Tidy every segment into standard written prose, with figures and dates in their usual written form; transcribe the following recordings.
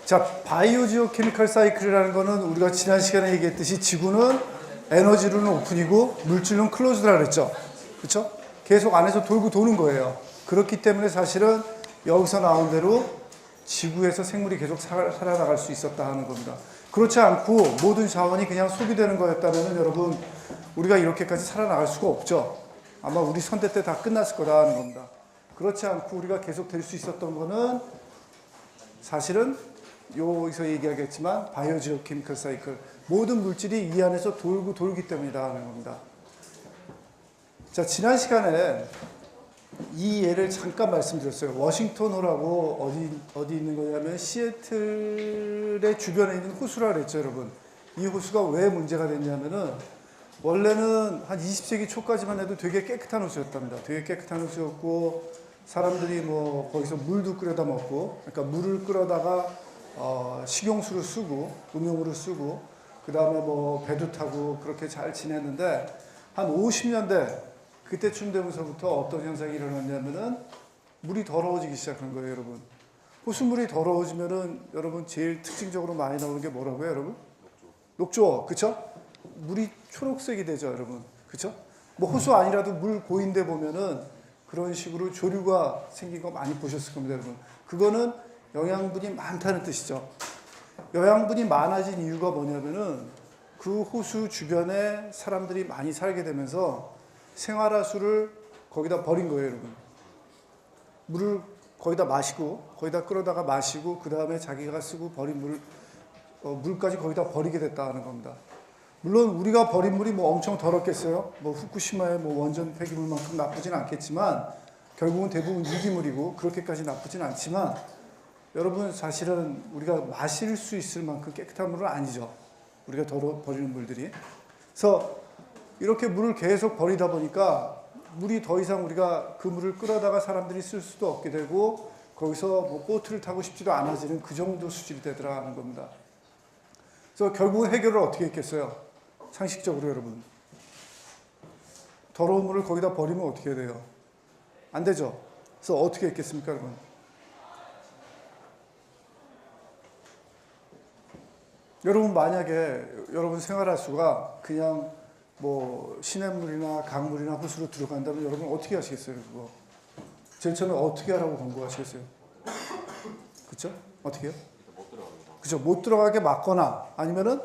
자, 바이오 지오 케미컬 사이클이라는 거는 우리가 지난 시간에 얘기했듯이 지구는 에너지로는 오픈이고 물질로는 클로즈라 그랬죠. 그렇죠? 계속 안에서 돌고 도는 거예요. 그렇기 때문에 사실은 여기서 나온 대로 지구에서 생물이 계속 살아나갈 수 있었다 하는 겁니다. 그렇지 않고 모든 자원이 그냥 소비되는 거였다면 여러분 우리가 이렇게까지 살아나갈 수가 없죠. 아마 우리 선대 때 다 끝났을 거다 하는 겁니다. 그렇지 않고 우리가 계속 될 수 있었던 거는 사실은 여기서 얘기하겠지만 바이오 지오 케미컬 사이클, 모든 물질이 이 안에서 돌기 때문이다 하는 겁니다. 자, 지난 시간에 이 예를 잠깐 말씀드렸어요. 워싱턴 호라고 어디 있는 거냐면 시애틀의 주변에 있는 호수라 그랬죠, 여러분. 이 호수가 왜 문제가 됐냐면은 원래는 한 20세기 초까지만 해도 되게 깨끗한 호수였답니다. 되게 깨끗한 호수였고 사람들이 뭐 거기서 물도 끓여다 먹고, 그러니까 물을 끓여다가 식용수로 쓰고 음용으로 쓰고 그 다음에 뭐 배도 타고 그렇게 잘 지냈는데 한 50년대 그때쯤 되면서부터 어떤 현상이 일어났냐면은 물이 더러워지기 시작한 거예요, 여러분. 호수물이 더러워지면은 여러분 제일 특징적으로 많이 나오는 게 뭐라고요, 여러분? 녹조, 그쵸? 물이 초록색이 되죠, 여러분. 그쵸? 뭐 호수 아니라도 물 고인데 보면은 그런 식으로 조류가 생긴 거 많이 보셨을 겁니다, 여러분. 그거는 영양분이 많다는 뜻이죠. 영양분이 많아진 이유가 뭐냐면은 그 호수 주변에 사람들이 많이 살게 되면서 생활하수를 거기다 버린 거예요, 여러분. 물을 거기다 마시고, 거기다 끌어다가 마시고, 그 다음에 자기가 쓰고 버린 물까지 거기다 버리게 됐다는 겁니다. 물론 우리가 버린 물이 뭐 엄청 더럽겠어요? 뭐 후쿠시마의 뭐 원전 폐기물만큼 나쁘진 않겠지만, 결국은 대부분 유기물이고, 그렇게까지 나쁘진 않지만, 여러분 사실은 우리가 마실 수 있을 만큼 깨끗한 물은 아니죠. 우리가 버리는 물들이. 그래서 이렇게 물을 계속 버리다 보니까 물이 더 이상 우리가 그 물을 끌어다가 사람들이 쓸 수도 없게 되고 거기서 뭐 보트를 타고 싶지도 않아지는 그 정도 수준이 되더라 하는 겁니다. 그래서 결국은 해결을 어떻게 했겠어요? 상식적으로 여러분. 더러운 물을 거기다 버리면 어떻게 돼요? 안 되죠. 그래서 어떻게 했겠습니까, 여러분? 여러분 만약에 여러분 생활하수가 그냥 뭐 시냇물이나 강물이나 호수로 들어간다면 여러분 어떻게 하시겠어요, 그거? 제일 처음에 어떻게 하라고 권고하시겠어요? 그쵸? 어떻게 해요? 그쵸? 못 들어가게 막거나 아니면은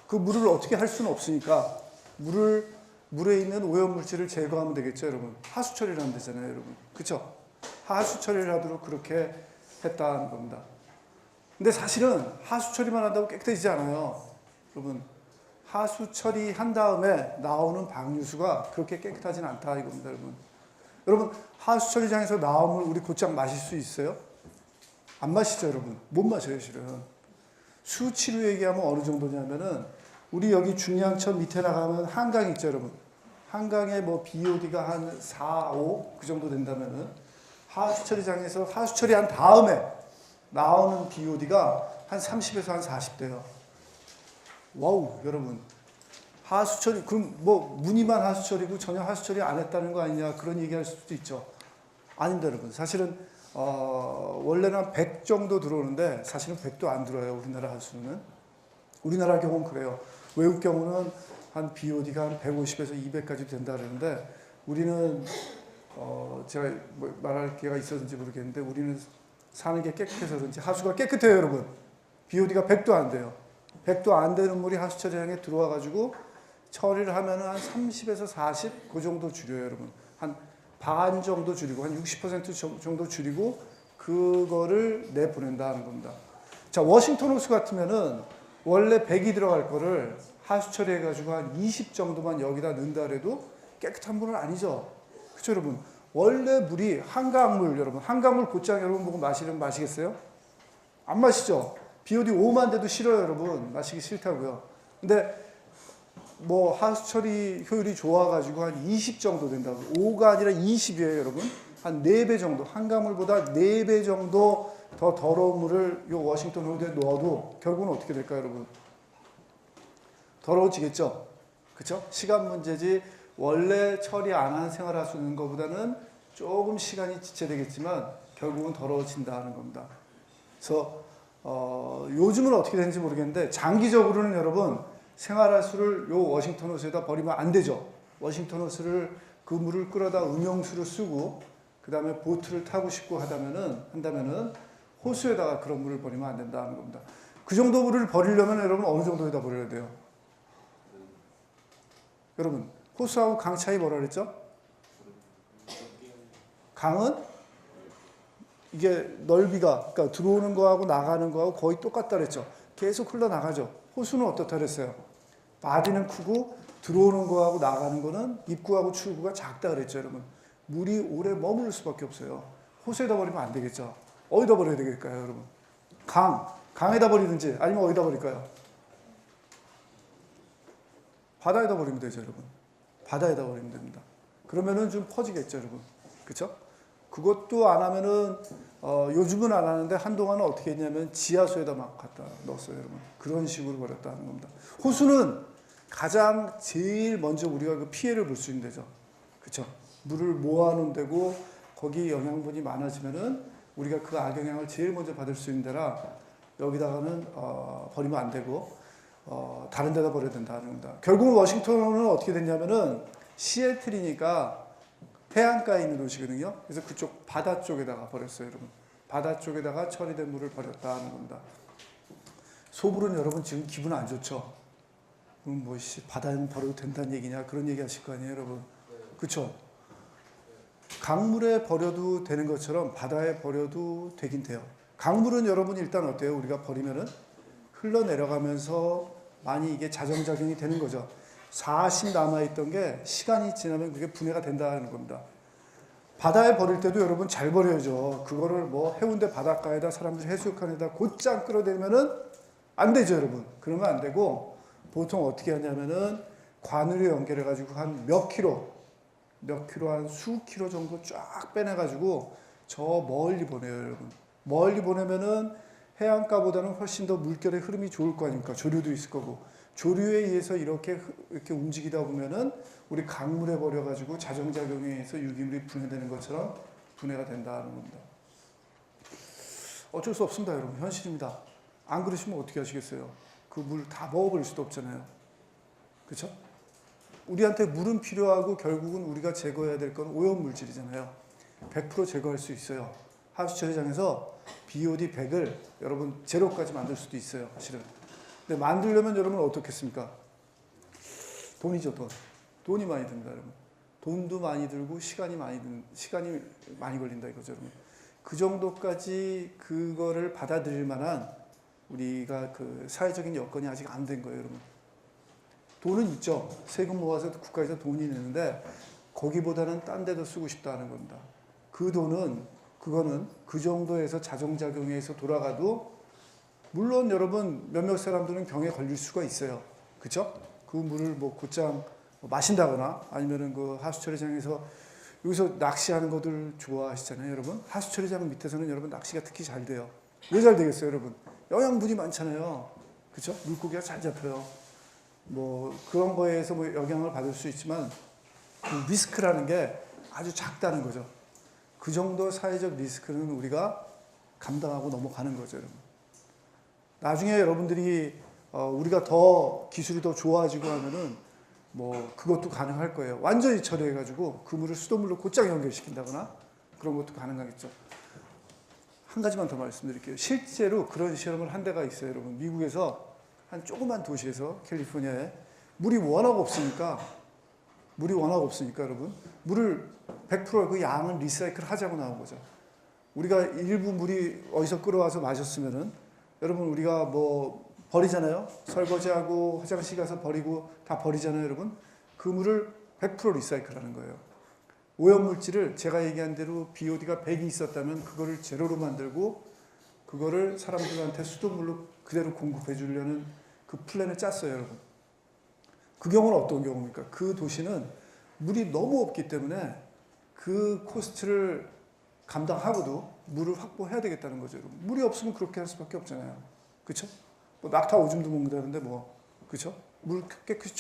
그 물을 어떻게 할 수는 없으니까 물에 있는 오염물질을 제거하면 되겠죠, 여러분. 하수 처리를 하면 되잖아요, 여러분. 그쵸? 하수 처리를 하도록 그렇게 했다는 겁니다. 근데 사실은 하수 처리만 한다고 깨끗해지지 않아요, 여러분. 하수 처리한 다음에 나오는 방류수가 그렇게 깨끗하진 않다 이겁니다, 여러분. 여러분, 하수 처리장에서 나온 물 우리 곧장 마실 수 있어요? 안 마시죠, 여러분. 못 마셔요, 실은. 수치로 얘기하면 어느 정도냐면은 우리 여기 중량천 밑에 나가면 한강 있죠, 여러분. 한강에 뭐 BOD가 한 4, 5 그 정도 된다면은 하수 처리장에서 하수 처리한 다음에 나오는 BOD가 한 30에서 한 40 돼요. 와우, 여러분. 하수처리, 그럼 뭐 무늬만 하수처리고 전혀 하수처리 안 했다는 거 아니냐 그런 얘기할 수도 있죠. 아닙니다, 여러분. 사실은 원래는 한 100 정도 들어오는데 사실은 100도 안 들어요, 우리나라 하수는. 우리나라 경우는 그래요. 외국 경우는 한 BOD가 한 150에서 200까지 된다 그러는데 우리는 제가 뭐 말할 기회가 있었는지 모르겠는데 우리는 사는 게 깨끗해서 그런지 하수가 깨끗해요, 여러분. BOD가 100도 안 돼요. 100도 안 되는 물이 하수 처리장에 들어와가지고 처리를 하면 한 30에서 40 그 정도 줄여요, 여러분. 한 반 정도 줄이고 한 60% 정도 줄이고 그거를 내보낸다는 겁니다. 자, 워싱턴 호수 같으면은 원래 100이 들어갈 거를 하수 처리해가지고 한 20 정도만 여기다 넣는다 그래도 깨끗한 물은 아니죠. 그렇죠, 여러분? 원래 물이 한강물, 여러분. 한강물 곧장 여러분 보고 마시려면 마시겠어요? 안 마시죠? BOD 5만 돼도 싫어요, 여러분. 마시기 싫다고요. 근데 뭐 하수 처리 효율이 좋아가지고 한 20 정도 된다고. 5가 아니라 20이에요, 여러분. 한 4배 정도, 한강물보다 4배 정도 더 더러운 물을 요 워싱턴 호수에 넣어도 결국은 어떻게 될까요, 여러분? 더러워지겠죠? 그쵸? 시간 문제지 원래 처리 안 한 생활하수 넣는 것보다는 조금 시간이 지체되겠지만 결국은 더러워진다 하는 겁니다. 그래서 요즘은 어떻게 되는지 모르겠는데 장기적으로는 여러분 생활하수를 요 워싱턴 호수에다 버리면 안 되죠. 워싱턴 호수를 그 물을 끌어다 음용수로 쓰고 그 다음에 보트를 타고 싶고 한다면은 호수에다가 그런 물을 버리면 안 된다는 겁니다. 그 정도 물을 버리려면 여러분 어느 정도에다 버려야 돼요? 여러분 호수하고 강 차이 뭐라 그랬죠? 강은 이게 넓이가 그러니까 들어오는 거하고 나가는 거하고 거의 똑같다 그랬죠. 계속 흘러나가죠. 호수는 어떻다 그랬어요? 바디는 크고 들어오는 거하고 나가는 거는 입구하고 출구가 작다 그랬죠, 여러분. 물이 오래 머무를 수밖에 없어요. 호수에다 버리면 안 되겠죠. 어디다 버려야 되겠까요, 여러분? 강에다 버리든지 아니면 어디다 버릴까요? 바다에다 버리면 되죠, 여러분. 바다에다 버리면 됩니다. 그러면은 좀 퍼지겠죠, 여러분. 그렇죠? 그것도 안 하면은 요즘은 안 하는데 한동안은 어떻게 했냐면 지하수에다 막 갖다 넣었어요, 여러분. 그런 식으로 버렸다는 겁니다. 호수는 가장 제일 먼저 우리가 그 피해를 볼 수 있는 데죠. 그렇죠? 물을 모아놓은 데고 거기 영양분이 많아지면은 우리가 그 악영향을 제일 먼저 받을 수 있는 데라 여기다가는 버리면 안 되고 다른 데다 버려야 된다는 겁니다. 결국은 워싱턴은 어떻게 됐냐면은 시애틀이니까 해안가에 있는 도시거든요. 그래서 그쪽 바다 쪽에다가 버렸어요, 여러분. 바다 쪽에다가 처리된 물을 버렸다는 겁니다. 소불은 여러분 지금 기분 안 좋죠? 뭐 바다에는 버려도 된다는 얘기냐 그런 얘기 하실 거 아니에요, 여러분. 그렇죠? 강물에 버려도 되는 것처럼 바다에 버려도 되긴 돼요. 강물은 여러분 일단 어때요? 우리가 버리면은 흘러내려가면서 많이 이게 자정작용이 되는 거죠. 40 남아있던 게 시간이 지나면 그게 분해가 된다는 겁니다. 바다에 버릴 때도 여러분 잘 버려야죠. 그거를 뭐 해운대 바닷가에다 사람들 해수욕장에다 곧장 끌어대면은 안 되죠, 여러분. 그러면 안 되고 보통 어떻게 하냐면은 관으로 연결해가지고 한 몇 킬로 한 수 킬로 정도 쫙 빼내가지고 저 멀리 보내요, 여러분. 멀리 보내면은 해안가보다는 훨씬 더 물결의 흐름이 좋을 거 아닙니까? 조류도 있을 거고. 조류에 의해서 이렇게 움직이다 보면은 우리 강물에 버려가지고 자정작용에 의해서 유기물이 분해되는 것처럼 분해가 된다는 겁니다. 어쩔 수 없습니다, 여러분. 현실입니다. 안 그러시면 어떻게 하시겠어요? 그 물 다 먹어버릴 수도 없잖아요. 그렇죠? 우리한테 물은 필요하고 결국은 우리가 제거해야 될 건 오염물질이잖아요. 100% 제거할 수 있어요. 하우스 처리장에서 BOD 100을 여러분 제로까지 만들 수도 있어요, 사실은. 근데 만들려면 여러분 어떻겠습니까? 돈이죠, 돈. 돈이 많이 듭니다, 여러분. 돈도 많이 들고 시간이 많이 걸린다 이거죠, 여러분. 그 정도까지 그거를 받아들일 만한 우리가 그 사회적인 여건이 아직 안 된 거예요, 여러분. 돈은 있죠. 세금 모아서 국가에서 돈이 내는데 거기보다는 딴 데도 쓰고 싶다는 겁니다. 그거는 그 정도에서 자정작용에서 돌아가도 물론 여러분 몇몇 사람들은 병에 걸릴 수가 있어요. 그렇죠? 그 물을 뭐 곧장 마신다거나 아니면은 그 하수처리장에서 여기서 낚시하는 것들 좋아하시잖아요, 여러분. 하수처리장 밑에서는 여러분 낚시가 특히 잘 돼요. 왜 잘 되겠어요, 여러분? 영양분이 많잖아요. 그렇죠? 물고기가 잘 잡혀요. 뭐 그런 거에서 뭐 영향을 받을 수 있지만 그 리스크라는 게 아주 작다는 거죠. 그 정도 사회적 리스크는 우리가 감당하고 넘어가는 거죠, 여러분. 나중에 여러분들이 우리가 더 기술이 더 좋아지고 하면은 뭐 그것도 가능할 거예요. 완전히 처리해가지고 그 물을 수돗물로 곧장 연결시킨다거나 그런 것도 가능하겠죠. 한 가지만 더 말씀드릴게요. 실제로 그런 실험을 한 데가 있어요, 여러분. 미국에서 한 조그만 도시에서 캘리포니아에 물이 워낙 없으니까 여러분 물을 100% 양을 리사이클 하자고 나온 거죠. 우리가 일부 물이 어디서 끌어와서 마셨으면은 여러분 우리가 뭐 버리잖아요. 설거지하고 화장실 가서 버리고 다 버리잖아요, 여러분. 그 물을 100% 리사이클하는 거예요. 오염물질을 제가 얘기한 대로 BOD가 100이 있었다면 그거를 제로로 만들고 그거를 사람들한테 수돗물로 그대로 공급해 주려는 그 플랜을 짰어요, 여러분. 그 경우는 어떤 경우입니까? 그 도시는 물이 너무 없기 때문에 그 코스트를 감당하고도 물을 확보해야 되겠다는 거죠, 여러분. 물이 없으면 그렇게 할 수밖에 없잖아요. 그렇죠? 뭐 낙타 오줌도 먹는다는데 뭐 그렇죠? 물 깨끗이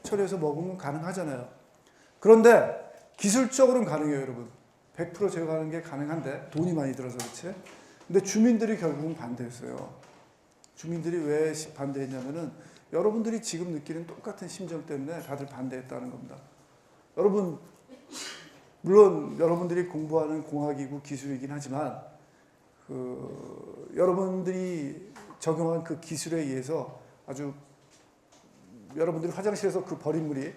처리해서 먹으면 가능하잖아요. 그런데 기술적으로는 가능해요, 여러분. 100% 제거하는 게 가능한데 돈이 많이 들어서 그렇지. 근데 주민들이 결국은 반대했어요. 주민들이 왜 반대했냐면은 여러분들이 지금 느끼는 똑같은 심정 때문에 다들 반대했다는 겁니다. 여러분, 물론 여러분들이 공부하는 공학이고 기술이긴 하지만 여러분들이 적용한 그 기술에 의해서 아주 여러분들이 화장실에서 그 버린 물이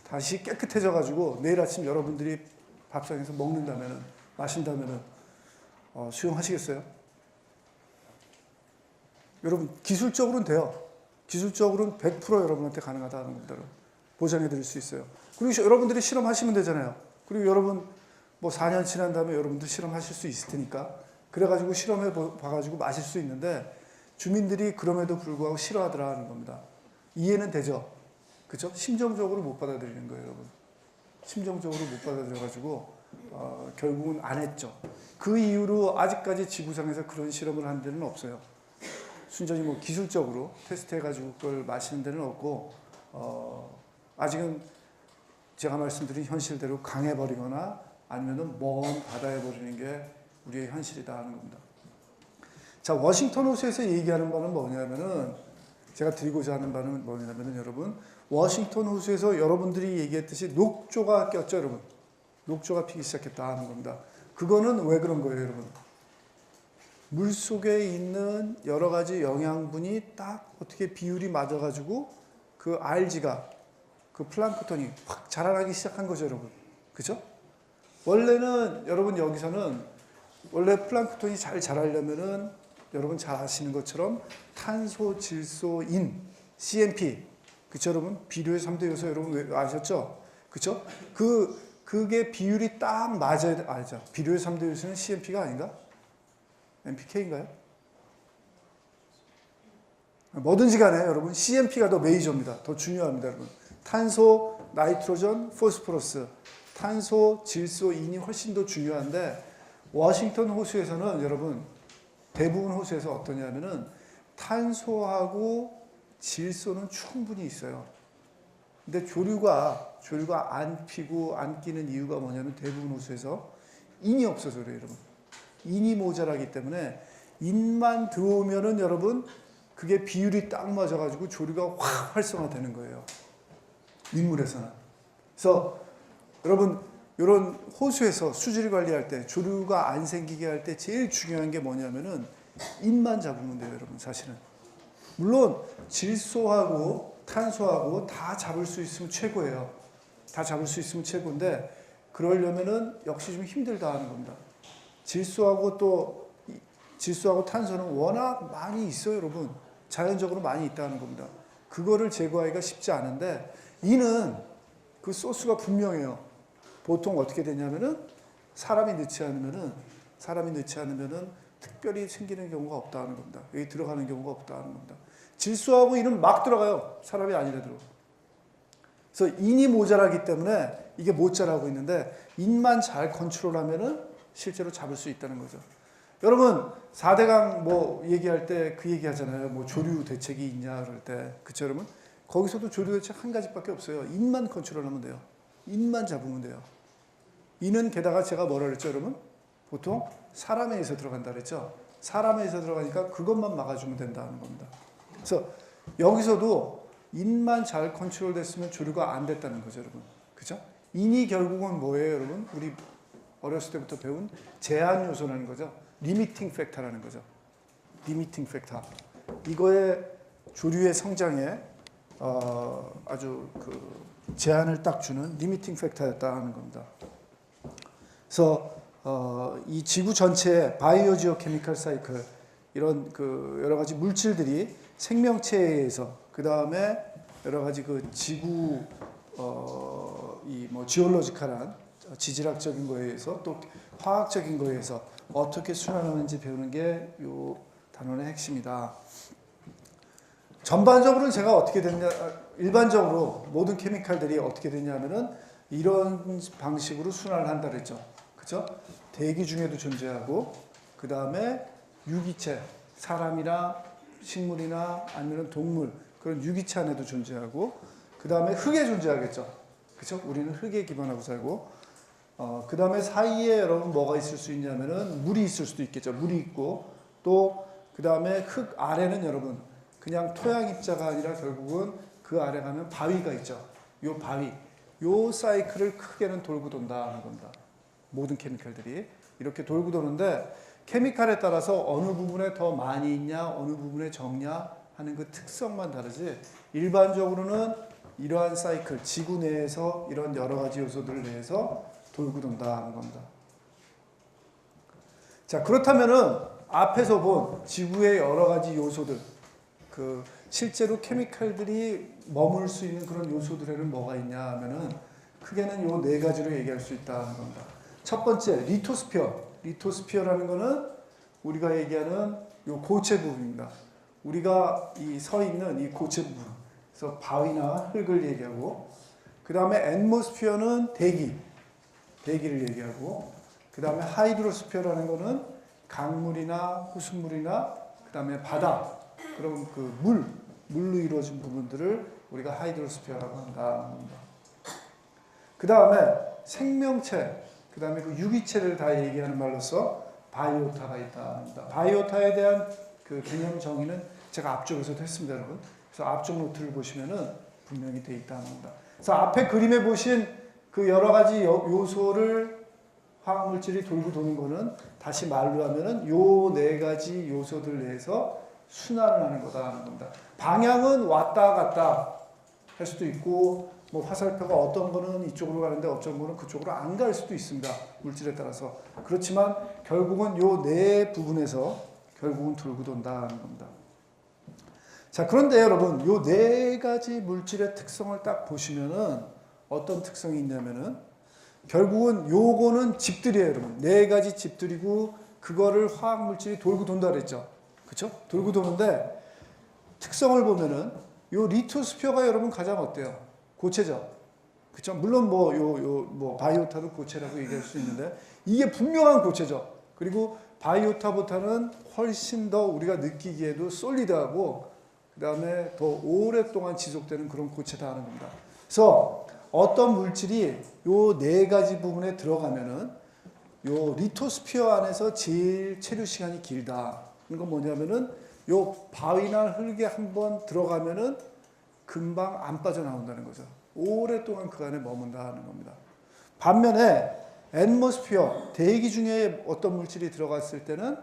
다시 깨끗해져 가지고 내일 아침 여러분들이 밥상에서 먹는다면은, 마신다면은 수용하시겠어요? 여러분, 기술적으로는 돼요. 기술적으로는 100% 여러분한테 가능하다는 겁니다. 보장해 드릴 수 있어요. 그리고 여러분들이 실험하시면 되잖아요. 그리고 여러분 뭐 4년 지난 다음에 여러분들 실험하실 수 있을 테니까 그래가지고 실험해 봐가지고 마실 수 있는데 주민들이 그럼에도 불구하고 싫어하더라는 겁니다. 이해는 되죠? 그죠? 심정적으로 못 받아들이는 거예요, 여러분. 심정적으로 못 받아들여가지고 결국은 안 했죠. 그 이후로 아직까지 지구상에서 그런 실험을 한 데는 없어요. 순전히 뭐 기술적으로 테스트해가지고 그걸 마시는 데는 없고 아직은 제가 말씀드린 현실대로 강해버리거나 아니면은 먼 바다에 버리는 게 우리의 현실이다 하는 겁니다. 자, 워싱턴 호수에서 얘기하는 바는 뭐냐면은 제가 드리고자 하는 바는 뭐냐면은 여러분 워싱턴 호수에서 여러분들이 얘기했듯이 녹조가 꼈죠, 여러분. 녹조가 피기 시작했다 하는 겁니다. 그거는 왜 그런 거예요, 여러분? 물 속에 있는 여러 가지 영양분이 딱 어떻게 비율이 맞아가지고 그 알지가 그 플랑크톤이 확 자라나기 시작한 거죠, 여러분. 그죠? 원래는 여러분 여기서는 원래 플랑크톤이 잘 자라려면은 여러분 잘 아시는 것처럼 탄소, 질소, 인, CMP. 그쵸, 여러분? 비료의 3대 요소 여러분 아셨죠? 그쵸? 그게 비율이 딱 맞아야 돼. 아니죠. 비료의 3대 요소는 CMP가 아닌가? NPK인가요? 뭐든지 간에 여러분 CMP가 더 메이저입니다. 더 중요합니다, 여러분. 탄소, 나이트로전, 포스포러스, 탄소, 질소, 인이 훨씬 더 중요한데 워싱턴 호수에서는 여러분 대부분 호수에서 어떠냐면은 탄소하고 질소는 충분히 있어요. 근데 조류가 안 피고 안 끼는 이유가 뭐냐면 대부분 호수에서 인이 없어서 그래요, 여러분. 인이 모자라기 때문에 인만 들어오면은 여러분 그게 비율이 딱 맞아가지고 조류가 확 활성화되는 거예요. 민물에서는. 그래서 여러분 이런 호수에서 수질 관리할 때 조류가 안 생기게 할 때 제일 중요한 게 뭐냐면은 인만 잡으면 돼요, 여러분. 사실은 물론 질소하고 탄소하고 다 잡을 수 있으면 최고예요. 다 잡을 수 있으면 최고인데 그러려면은 역시 좀 힘들다 하는 겁니다. 질소하고 탄소는 워낙 많이 있어요, 여러분. 자연적으로 많이 있다는 겁니다. 그거를 제거하기가 쉽지 않은데 이는 그 소스가 분명해요. 보통 어떻게 되냐면은 사람이 넣지 않으면은 특별히 생기는 경우가 없다는 겁니다. 여기 들어가는 경우가 없다는 겁니다. 질소하고 인은 막 들어가요. 사람이 아니라도. 그래서 인이 모자라기 때문에 이게 못 자라고 있는데 인만 잘 컨트롤하면은 실제로 잡을 수 있다는 거죠. 여러분 4대강 뭐 얘기할 때 그 얘기 하잖아요. 뭐 조류 대책이 있냐 그럴 때. 그쵸, 여러분? 거기서도 조류 대책 한 가지밖에 없어요. 인만 컨트롤하면 돼요. 인만 잡으면 돼요. 인은 게다가 제가 뭐라 그랬죠, 여러분? 보통 사람에 의해서 들어간다 그랬죠. 사람에 의해서 들어가니까 그것만 막아주면 된다는 겁니다. 그래서 여기서도 인만 잘 컨트롤 됐으면 조류가 안 됐다는 거죠, 여러분. 그죠? 인이 결국은 뭐예요, 여러분? 우리 어렸을 때부터 배운 제한 요소라는 거죠. 리미팅 팩터라는 거죠. 리미팅 팩터. 이거의 조류의 성장에 아주 그 제한을 딱 주는 리미팅 팩터였다는 겁니다. 그래서 이 지구 전체의 바이오지오 케미컬 사이클 이런 그 여러 가지 물질들이 생명체에 의해서 그 다음에 여러 가지 그 지구 이 뭐 지올로지컬한 지질학적인 거에 의해서 또 화학적인 거에 의해서 어떻게 순환하는지 배우는 게 이 단원의 핵심이다. 전반적으로는 제가 어떻게 됐냐, 일반적으로 모든 케미칼들이 어떻게 됐냐면은 이런 방식으로 순환을 한다 그랬죠. 그죠? 대기 중에도 존재하고, 그 다음에 유기체, 사람이나 식물이나 아니면 동물, 그런 유기체 안에도 존재하고, 그 다음에 흙에 존재하겠죠. 그죠? 우리는 흙에 기반하고 살고, 그 다음에 사이에 여러분 뭐가 있을 수 있냐면은 물이 있을 수도 있겠죠. 물이 있고 또 그 다음에 흙 아래는 여러분 그냥 토양 입자가 아니라 결국은 그 아래 가면 바위가 있죠. 요 바위, 요 사이클을 크게는 돌고 돈다는 겁니다. 모든 케미칼들이 이렇게 돌고 도는데 케미칼에 따라서 어느 부분에 더 많이 있냐, 어느 부분에 적냐 하는 그 특성만 다르지 일반적으로는 이러한 사이클, 지구 내에서 이런 여러 가지 요소들을 내에서 돌고 돈다는 겁니다. 자, 그렇다면은 앞에서 본 지구의 여러 가지 요소들, 그 실제로 케미칼들이 머물 수 있는 그런 요소들에는 뭐가 있냐 하면은 크게는 요 네 가지로 얘기할 수 있다는 겁니다. 첫 번째, 리토스피어. 리토스피어라는 거는 우리가 얘기하는 요 고체 부분입니다. 우리가 이 서 있는 이 고체 부분, 그래서 바위나 흙을 얘기하고, 그 다음에 앰모스피어는 대기를 얘기하고, 그 다음에 하이드로스피어라는 거는 강물이나 호수물이나 그 다음에 바다, 그럼 그 물로 이루어진 부분들을 우리가 하이드로스피어라고 한다. 그 다음에 생명체, 그 다음에 그 유기체를 다 얘기하는 말로서 바이오타가 있다. 바이오타에 대한 그 개념 정의는 제가 앞쪽에서도 했습니다, 여러분. 그래서 앞쪽 노트를 보시면은 분명히 돼 있다는 겁니다. 그래서 앞에 그림에 보신 그 여러 가지 요소를 화학물질이 돌고 도는 거는 다시 말로 하면은 요 네 가지 요소들 내에서 순환을 하는 거다라는 겁니다. 방향은 왔다 갔다 할 수도 있고, 뭐 화살표가 어떤 거는 이쪽으로 가는데 어떤 거는 그쪽으로 안 갈 수도 있습니다. 물질에 따라서. 그렇지만 결국은 요 네 부분에서 결국은 돌고 돈다는 겁니다. 자, 그런데 여러분, 요 네 가지 물질의 특성을 딱 보시면은 어떤 특성이 있냐면은 결국은 요거는 집들이에요, 여러분. 네 가지 집들이고 그거를 화학물질이 돌고 돈다 그랬죠. 그쵸? 돌고 도는데 특성을 보면은 요 리토스피어가 여러분 가장 어때요? 고체죠. 그쵸? 물론 뭐 바이오타도 고체라고 얘기할 수 있는데 이게 분명한 고체죠. 그리고 바이오타보다는 훨씬 더 우리가 느끼기에도 솔리드하고 그 다음에 더 오랫동안 지속되는 그런 고체다 하는 겁니다. 그래서 어떤 물질이 요 네 가지 부분에 들어가면은 요 리토스피어 안에서 제일 체류 시간이 길다. 이건 뭐냐면은 요 바위나 흙에 한번 들어가면은 금방 안 빠져나온다는 거죠. 오랫동안 그 안에 머문다는 겁니다. 반면에 앰모스피어, 대기 중에 어떤 물질이 들어갔을 때는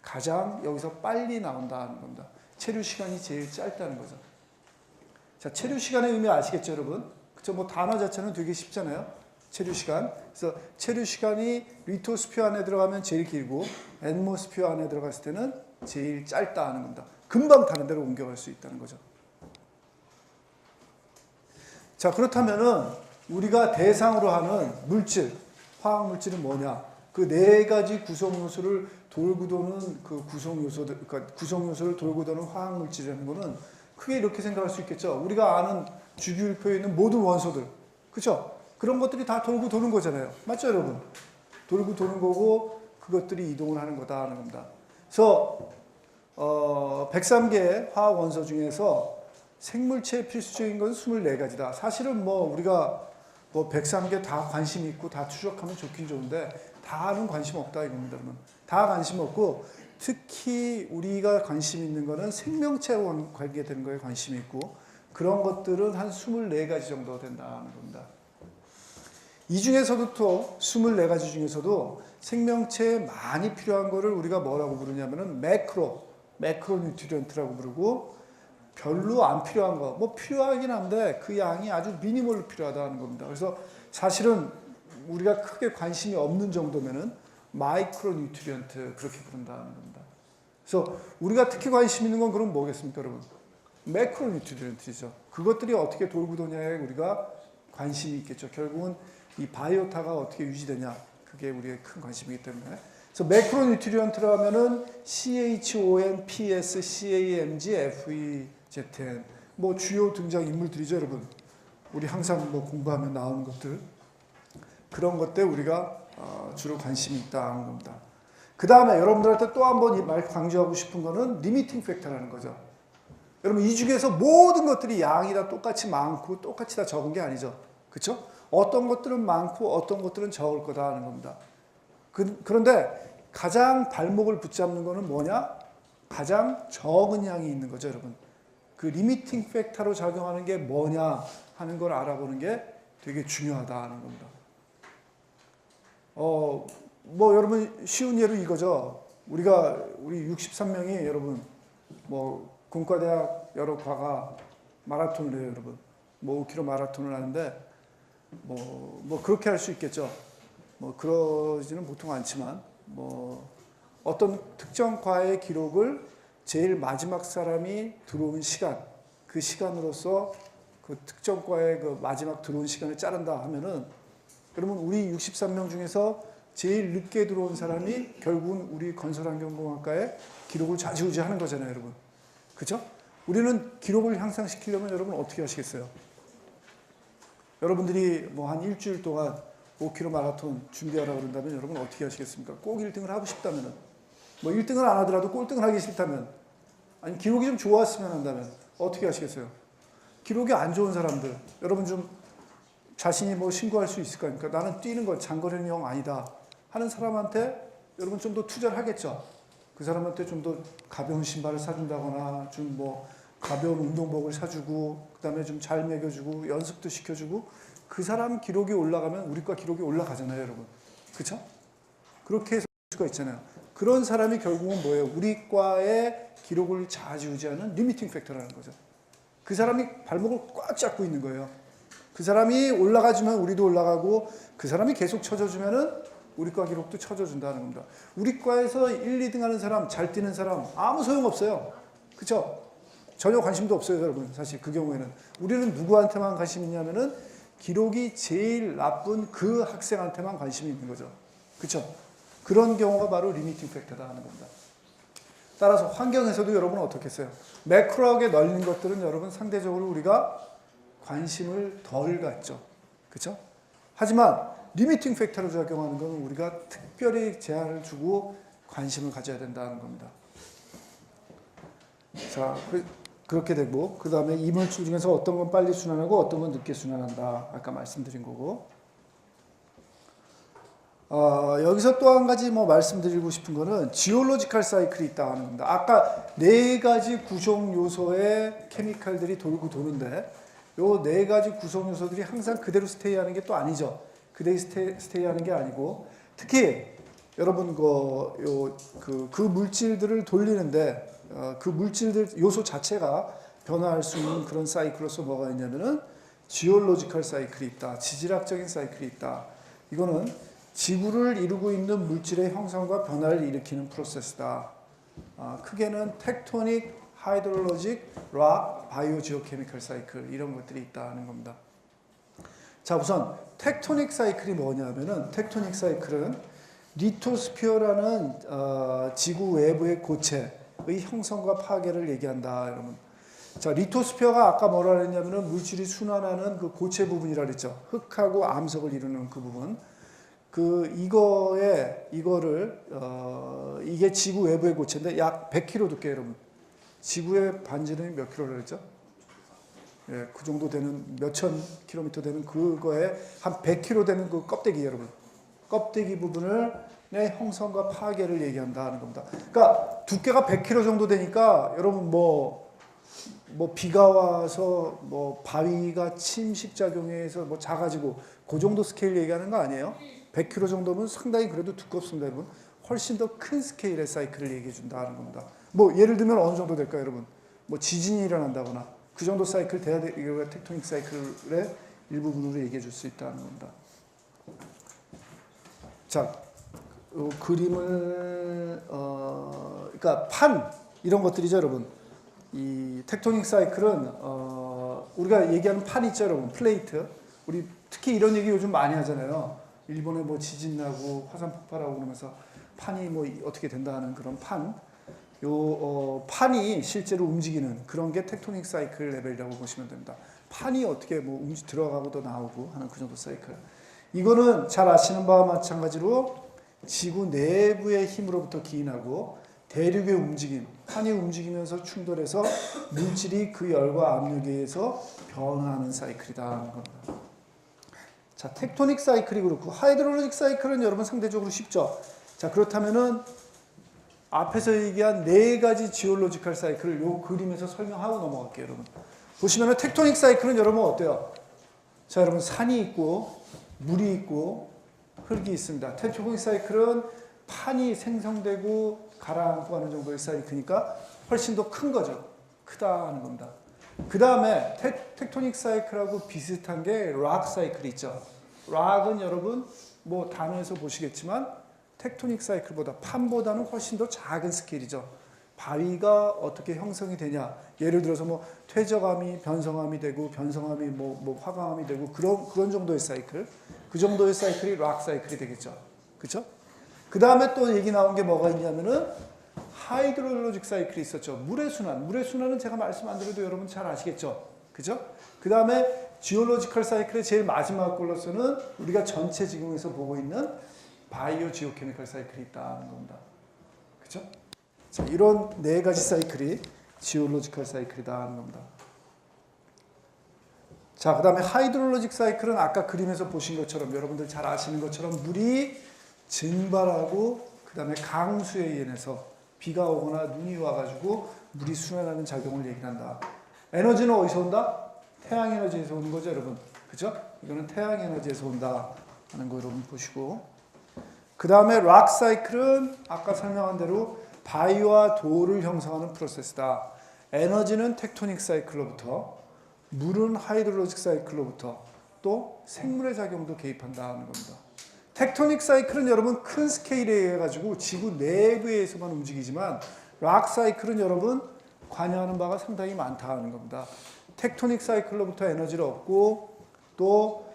가장 여기서 빨리 나온다는 겁니다. 체류 시간이 제일 짧다는 거죠. 자, 체류 시간의 의미 아시겠죠, 여러분? 그쵸? 뭐 단어 자체는 되게 쉽잖아요. 체류 시간. 그래서 체류 시간이 리토스피어 안에 들어가면 제일 길고 앰모스피어 안에 들어갔을 때는 제일 짧다 하는 겁니다. 금방 다른 데로 옮겨갈 수 있다는 거죠. 자, 그렇다면은 우리가 대상으로 하는 물질, 화학 물질은 뭐냐? 그 네 가지 구성 요소를 돌고 도는 그 구성 요소들, 그러니까 구성 요소를 돌고 도는 화학 물질이라는 거는 크게 이렇게 생각할 수 있겠죠. 우리가 아는 주기율표에 있는 모든 원소들, 그렇죠? 그런 것들이 다 돌고 도는 거잖아요. 맞죠, 여러분? 돌고 도는 거고 그것들이 이동을 하는 거다 하는 겁니다. 그래서 103개의 화학 원소 중에서 생물체에 필수적인 건 24가지다. 사실은 뭐 우리가 뭐 103개 다 관심 있고 다 추적하면 좋긴 좋은데 다는 관심 없다 이겁니다. 여러분. 다 관심 없고 특히 우리가 관심 있는 거는 생명체와 관계되는 거에 관심이 있고 그런 것들은 한 24가지 정도 된다는 겁니다. 이 중에서도 또 24가지 중에서도 생명체에 많이 필요한 거를 우리가 뭐라고 부르냐면은 매크로 뉴트리언트라고 부르고 별로 안 필요한 거, 뭐 필요하긴 한데 그 양이 아주 미니멀로 필요하다는 겁니다. 그래서 사실은 우리가 크게 관심이 없는 정도면은 마이크로 뉴트리언트 그렇게 부른다는 겁니다. 그래서 우리가 특히 관심 있는 건 그럼 뭐겠습니까, 여러분? 매크로 뉴트리언트죠. 그것들이 어떻게 돌고 도냐에 우리가 관심이 있겠죠. 결국은 이 바이오타가 어떻게 유지되냐, 그게 우리의 큰 관심이기 때문에. 그래서 매크로 뉴트리언트라 하면은 CHON, PS, CAMG, FE, ZN 뭐 주요 등장 인물들이죠, 여러분. 우리 항상 뭐 공부하면 나오는 것들 그런 것들 우리가 주로 관심이 있다는 겁니다. 그 다음에 여러분들한테 또 한 번 이 말 강조하고 싶은 거는 리미팅 팩터라는 거죠. 여러분 이 중에서 모든 것들이 양이 다 똑같이 많고 똑같이 다 적은 게 아니죠. 그렇죠? 어떤 것들은 많고 어떤 것들은 적을 거다 하는 겁니다. 그런데 가장 발목을 붙잡는 거는 뭐냐? 가장 적은 양이 있는 거죠, 여러분. 그 리미팅 팩터로 작용하는 게 뭐냐 하는 걸 알아보는 게 되게 중요하다 하는 겁니다. 뭐 여러분 쉬운 예로 이거죠. 우리 63명이 여러분 뭐 공과대학 여러 과가 마라톤을 해요, 여러분. 뭐 5km 마라톤을 하는데 뭐 그렇게 할 수 있겠죠. 뭐 그러지는 보통 않지만 뭐 어떤 특정 과의 기록을 제일 마지막 사람이 들어온 시간, 그 시간으로서 그 특정 과의 그 마지막 들어온 시간을 자른다 하면은 그러면 우리 63명 중에서 제일 늦게 들어온 사람이 결국은 우리 건설환경공학과의 기록을 좌지우지하는 거잖아요, 여러분. 그렇죠? 우리는 기록을 향상시키려면 여러분 어떻게 하시겠어요? 여러분들이 뭐 한 일주일 동안 5km 마라톤 준비하라고 그런다면 여러분 어떻게 하시겠습니까? 꼭 1등을 하고 싶다면은, 뭐 1등을 안 하더라도 꼴등을 하기 싫다면, 아니 기록이 좀 좋았으면 한다면 어떻게 하시겠어요? 기록이 안 좋은 사람들, 여러분 좀 자신이 뭐 신고할 수 있을 거니까 나는 뛰는 거 장거리는 영 아니다 하는 사람한테 여러분 좀 더 투자를 하겠죠. 그 사람한테 좀 더 가벼운 신발을 사준다거나 좀 뭐 가벼운 운동복을 사주고 그다음에 좀 잘 먹여주고 연습도 시켜주고 그 사람 기록이 올라가면 우리 과 기록이 올라가잖아요, 여러분. 그렇죠? 그렇게 해서 수가 있잖아요. 그런 사람이 결국은 뭐예요? 우리 과의 기록을 좌지우지하는 리미팅 팩터라는 거죠. 그 사람이 발목을 꽉 잡고 있는 거예요. 그 사람이 올라가주면 우리도 올라가고 그 사람이 계속 쳐줘주면은 우리 과 기록도 쳐줘준다는 겁니다. 우리 과에서 1, 2등 하는 사람, 잘 뛰는 사람 아무 소용없어요. 그렇죠? 전혀 관심도 없어요, 여러분. 사실 그 경우에는. 우리는 누구한테만 관심이 있냐면은 기록이 제일 나쁜 그 학생한테만 관심이 있는 거죠. 그렇죠? 그런 경우가 바로 리미팅 팩터다 하는 겁니다. 따라서 환경에서도 여러분은 어떻게 했어요? 매크로하게 널린 것들은 여러분 상대적으로 우리가 관심을 덜 갖죠. 그렇죠? 하지만 리미팅 팩터로 작용하는 것은 우리가 특별히 제한을 주고 관심을 가져야 된다는 겁니다. 자, 그렇게 되고 그 다음에 이물질 중에서 어떤 건 빨리 순환하고 어떤 건 늦게 순환한다. 아까 말씀드린 거고. 여기서 또 한 가지 뭐 말씀드리고 싶은 거는 지올로지컬 사이클이 있다 하는 겁니다. 아까 네 가지 구성 요소의 케미칼들이 돌고 도는데 요 네 가지 구성 요소들이 항상 그대로 스테이하는 게 또 아니죠. 그대로 스테이하는 게 아니고 특히 여러분 그 물질들을 돌리는데 그 물질들 요소 자체가 변화할 수 있는 그런 사이클로서 뭐가 있냐면은 지올로지컬 사이클이 있다. 지질학적인 사이클이 있다. 이거는 지구를 이루고 있는 물질의 형성과 변화를 일으키는 프로세스다. 크게는 텍토닉, 하이드롤로직, 락, 바이오 지오케미컬 사이클 이런 것들이 있다는 겁니다. 자, 우선 텍토닉 사이클이 뭐냐면은 텍토닉 사이클은 리토스피어라는 지구 외부의 고체의 형성과 파괴를 얘기한다, 여러분. 자, 리토스피어가 아까 뭐라 그랬냐면은 물질이 순환하는 그 고체 부분이라 그랬죠. 흙하고 암석을 이루는 그 부분. 이게 지구 외부의 고체인데 약 100km 두께, 여러분. 지구의 반지름이 몇 킬로라 그랬죠? 예, 그 정도 되는 몇천 킬로미터 되는 그거에 한 100km 되는 그 껍데기, 여러분. 껍데기 부분을 내 형성과 파괴를 얘기한다는 겁니다. 그러니까 두께가 100km 정도 되니까 여러분 뭐 비가 와서 뭐 바위가 침식 작용해서 뭐 작아지고 그 정도 스케일 얘기하는 거 아니에요? 100km 정도면 상당히 그래도 두껍습니다, 여러분. 훨씬 더 큰 스케일의 사이클을 얘기해 준다는 겁니다. 뭐 예를 들면 어느 정도 될까요, 여러분? 뭐 지진이 일어난다거나 그 정도 사이클 돼야 이거 텍토닉 사이클의 일부분으로 얘기해 줄 수 있다는 겁니다. 자, 그림을 그러니까 판 이런 것들이죠, 여러분. 이 텍토닉 사이클은 우리가 얘기하는 판 있죠, 여러분. 플레이트. 우리 특히 이런 얘기 요즘 많이 하잖아요. 일본에 뭐 지진 나고 화산 폭발하고 그러면서 판이 뭐 어떻게 된다 하는 그런 판. 판이 실제로 움직이는 그런 게 텍토닉 사이클 레벨이라고 보시면 됩니다. 판이 어떻게 뭐 들어가고도 나오고 하는 그 정도 사이클. 이거는 잘 아시는 바와 마찬가지로 지구 내부의 힘으로부터 기인하고 대륙의 움직임, 판이 움직이면서 충돌해서 물질이 그 열과 압력에 의해서 변화하는 사이클이다 하는 겁니다. 자, 텍토닉 사이클이 그렇고 하이드롤로직 사이클은 여러분 상대적으로 쉽죠. 자, 그렇다면은 앞에서 얘기한 네 가지 지올로지컬 사이클을 요 그림에서 설명하고 넘어갈게요, 여러분. 보시면은 텍토닉 사이클은 여러분 어때요? 자, 여러분 산이 있고 물이 있고 흙이 있습니다. 텍토닉 사이클은 판이 생성되고 가라앉고 하는 정도의 사이클이니까 훨씬 더 큰 거죠. 크다 하는 겁니다. 그 다음에 텍토닉 사이클하고 비슷한 게 락 사이클이 있죠. 락은 여러분 뭐 단어에서 보시겠지만 텍토닉 사이클보다 판보다는 훨씬 더 작은 스케일이죠. 바위가 어떻게 형성이 되냐. 예를 들어서 뭐 퇴적암이 변성암이 되고 변성암이 뭐 화강암이 되고 그런 정도의 사이클. 그 정도의 사이클이 락 사이클이 되겠죠. 그렇죠? 그 다음에 또 얘기 나온 게 뭐가 있냐면은 하이드롤로직 사이클이 있었죠. 물의 순환. 물의 순환은 제가 말씀 안 드려도 여러분 잘 아시겠죠. 그죠? 그 다음에 지올로지컬 사이클의 제일 마지막 걸로서는 우리가 전체 지금에서 보고 있는 바이오 지오케미컬 사이클이 있다는 겁니다. 그죠? 자, 이런 네 가지 사이클이 지올로지컬 사이클이다 하는 겁니다. 자, 그 다음에 하이드롤로직 사이클은 아까 그림에서 보신 것처럼 여러분들 잘 아시는 것처럼 물이 증발하고 그 다음에 강수에 의해서 비가 오거나 눈이 와가지고 물이 순환하는 작용을 얘기한다. 에너지는 어디서 온다? 태양 에너지에서 오는 거죠, 여러분. 그죠? 이거는 태양 에너지에서 온다 하는 거 여러분 보시고. 그 다음에 락 사이클은 아까 설명한 대로 바위와 돌을 형성하는 프로세스다. 에너지는 텍토닉 사이클로부터, 물은 하이드롤로직 사이클로부터, 또 생물의 작용도 개입한다 하는 겁니다. 텍토닉 사이클은 여러분 큰 스케일에 의해 가지고 지구 내부에서만 움직이지만 락 사이클은 여러분 관여하는 바가 상당히 많다 하는 겁니다. 텍토닉 사이클로부터 에너지를 얻고 또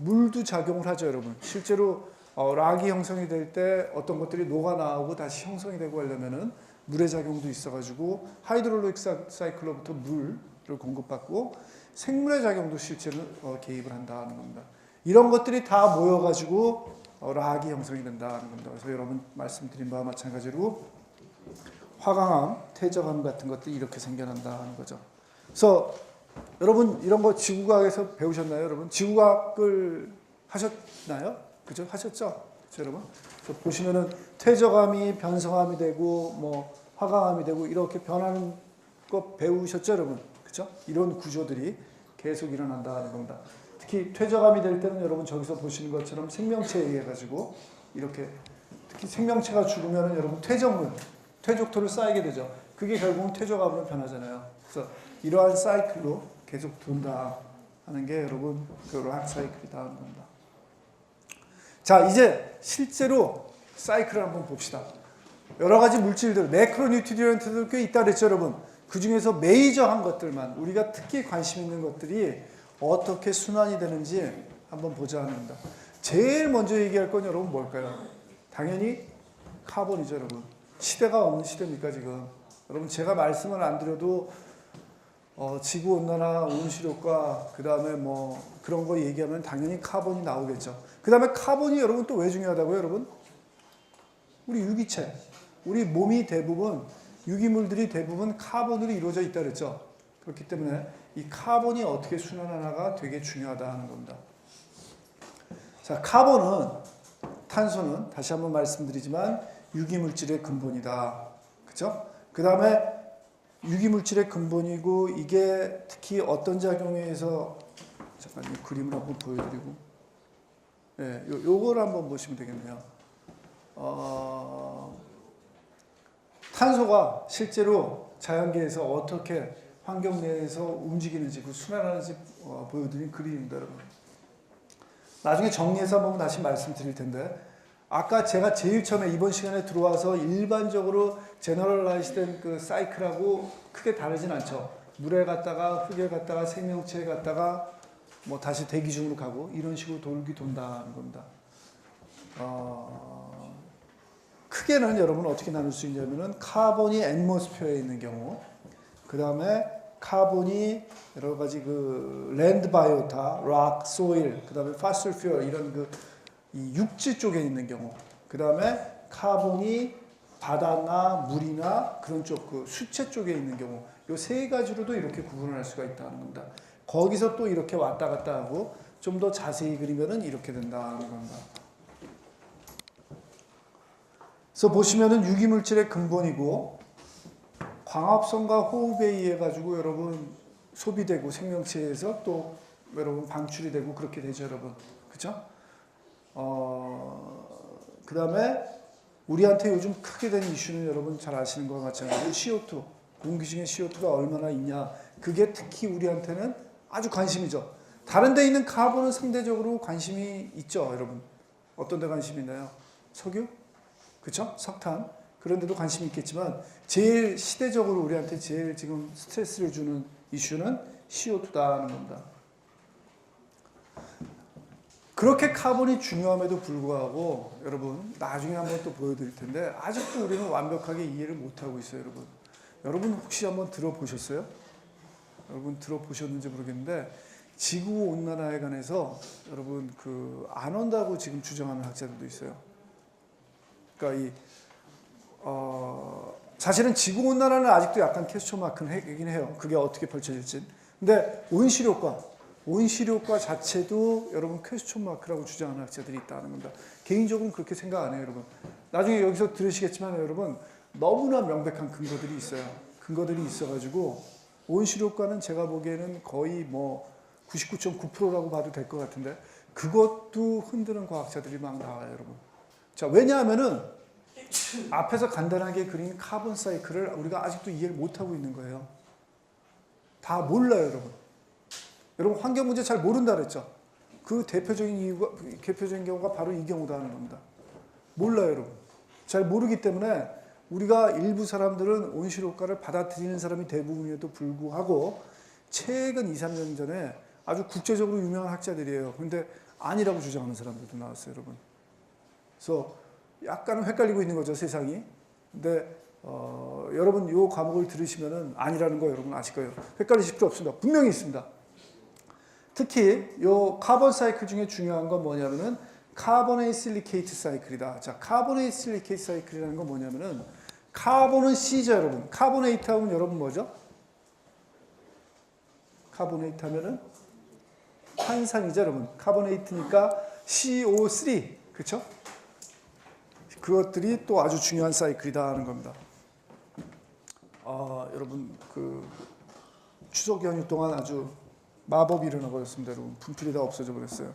물도 작용을 하죠, 여러분. 실제로 락이 형성이 될 때 어떤 것들이 녹아 나오고 다시 형성이 되고 하려면은 물의 작용도 있어가지고 하이드롤로직 사이클로부터 물을 공급받고 생물의 작용도 실제로 개입을 한다는 겁니다. 이런 것들이 다 모여가지고 락이 형성이 된다는 겁니다. 그래서 여러분 말씀드린 바와 마찬가지로 화강암, 퇴적암 같은 것들이 이렇게 생겨난다는 거죠. 그래서 여러분 이런 거 지구과학에서 배우셨나요, 여러분? 지구과학을 하셨나요? 그죠? 하셨죠? 그죠, 여러분? 그래서 보시면은 퇴적암이 변성암이 되고 뭐 화강암이 되고 이렇게 변하는 거 배우셨죠, 여러분? 그죠? 이런 구조들이 계속 일어난다는 겁니다. 특히 퇴적암이 될 때는 여러분 저기서 보시는 것처럼 생명체에 의해 가지고 이렇게 특히 생명체가 죽으면 여러분 퇴적토를 쌓이게 되죠. 그게 결국은 퇴적암으로 변하잖아요. 그래서 이러한 사이클로 계속 돈다 하는 게 여러분 그 락 사이클이다 하는 겁니다. 자, 이제 실제로 사이클을 한번 봅시다. 여러 가지 물질들, 매크로뉴트리언트들 꽤 있다 그랬죠, 여러분. 그 중에서 메이저한 것들만 우리가 특히 관심 있는 것들이 어떻게 순환이 되는지 한번 보자 하는 겁니다. 제일 먼저 얘기할 건 여러분 뭘까요? 당연히 카본이죠, 여러분. 시대가 없는 시대입니까, 지금? 여러분 제가 말씀을 안 드려도 지구온난화, 온실효과, 그 다음에 뭐 그런 거 얘기하면 당연히 카본이 나오겠죠. 그 다음에 카본이 여러분 또 왜 중요하다고요, 여러분? 우리 유기체, 우리 몸이 대부분, 유기물들이 대부분 카본으로 이루어져 있다 그랬죠. 그렇기 때문에 이 카본이 어떻게 순환하나가 되게 중요하다 하는 겁니다. 자, 카본은, 탄소는 다시 한번 말씀드리지만 유기물질의 근본이다. 그죠? 그 다음에 유기물질의 근본이고 이게 특히 어떤 작용에 의해서 잠깐 이 그림을 한번 보여드리고 요걸 한번 보시면 되겠네요. 탄소가 실제로 자연계에서 어떻게 환경 내에서 움직이는지 그 순환하는지 보여드린 그림입니다, 여러분. 나중에 정리해서 한번 다시 말씀드릴 텐데 아까 제가 제일 처음에 이번 시간에 들어와서 일반적으로 제너럴라이즈된 그 사이클하고 크게 다르진 않죠. 물에 갔다가 흙에 갔다가 생명체에 갔다가 뭐 다시 대기 중으로 가고 이런 식으로 돈다는 겁니다. 크게는 여러분 어떻게 나눌 수 있냐면은 카본이 앰모스피어에 있는 경우, 그 다음에 카본이 여러 가지 그 랜드 바이오타, 락, 소일, 그 다음에 파슬 퓨어 이런 이 육지 쪽에 있는 경우, 그 다음에 카본이 바다나 물이나 그런 쪽 그 수채 쪽에 있는 경우, 이 세 가지로도 이렇게 구분을 할 수가 있다는 겁니다. 거기서 또 이렇게 왔다 갔다 하고 좀 더 자세히 그리면은 이렇게 된다는 겁니다. 그래서 보시면은 유기물질의 근본이고 광합성과 호흡에 의해 가지고 여러분 소비되고 생명체에서 또 여러분 방출이 되고 그렇게 되죠, 여러분. 그죠? 그 다음에 우리한테 요즘 크게 된 이슈는 여러분 잘 아시는 것과 마찬가지로 CO2. 공기 중에 CO2가 얼마나 있냐. 그게 특히 우리한테는 아주 관심이죠. 다른 데 있는 카본은 상대적으로 관심이 있죠, 여러분. 어떤 데 관심이 있나요? 석유? 그쵸? 석탄. 그런 데도 관심이 있겠지만 제일 시대적으로 우리한테 제일 지금 스트레스를 주는 이슈는 CO2다는 겁니다. 그렇게 카본이 중요함에도 불구하고 여러분 나중에 한번 또 보여드릴 텐데 아직도 우리는 완벽하게 이해를 못하고 있어요, 여러분. 여러분 혹시 한번 들어보셨어요? 여러분 들어보셨는지 모르겠는데 지구온난화에 관해서 여러분 안 온다고 지금 주장하는 학자들도 있어요. 그러니까 사실은 지구온난화는 아직도 약간 퀘스천 마크는 해요. 그게 어떻게 펼쳐질지. 근데 온실효과 자체도 여러분 퀘스천 마크라고 주장하는 학자들이 있다는 겁니다. 개인적으로는 그렇게 생각 안 해요, 여러분. 나중에 여기서 들으시겠지만 여러분 너무나 명백한 근거들이 있어요. 근거들이 있어가지고 온실효과는 제가 보기에는 거의 뭐 99.9%라고 봐도 될 것 같은데 그것도 흔드는 과학자들이 막 나와요, 여러분. 자, 왜냐하면은 앞에서 간단하게 그린 카본 사이클을 우리가 아직도 이해를 못하고 있는 거예요. 다 몰라요, 여러분. 여러분 환경 문제 잘 모른다 그랬죠? 그 대표적인 경우가 바로 이 경우다 하는 겁니다. 몰라요, 여러분. 잘 모르기 때문에 우리가 일부 사람들은 온실효과를 받아들이는 사람이 대부분에도 불구하고 최근 2, 3년 전에 아주 국제적으로 유명한 학자들이에요. 그런데 아니라고 주장하는 사람들도 나왔어요, 여러분. 그래서 약간은 헷갈리고 있는 거죠, 세상이. 근데 여러분 이 과목을 들으시면은 아니라는 거 여러분 아실 거예요. 헷갈리실 필요 없습니다. 분명히 있습니다. 특히 이 카본 사이클 중에 중요한 건 뭐냐면은 카보네이 실리케이트 사이클이다. 자, 카보네이 실리케이트 사이클이라는 건 뭐냐면은 카본은 C죠, 여러분. 카보네이트 하면 여러분 뭐죠? 카보네이트 하면은 탄산이죠, 여러분. 카보네이트니까 CO3. 그렇죠? 그것들이 또 아주 중요한 사이클이다 하는 겁니다. 여러분 추석 연휴 동안 아주 마법이 일어나 버렸습니다, 여러분. 분필이 다 없어져 버렸어요.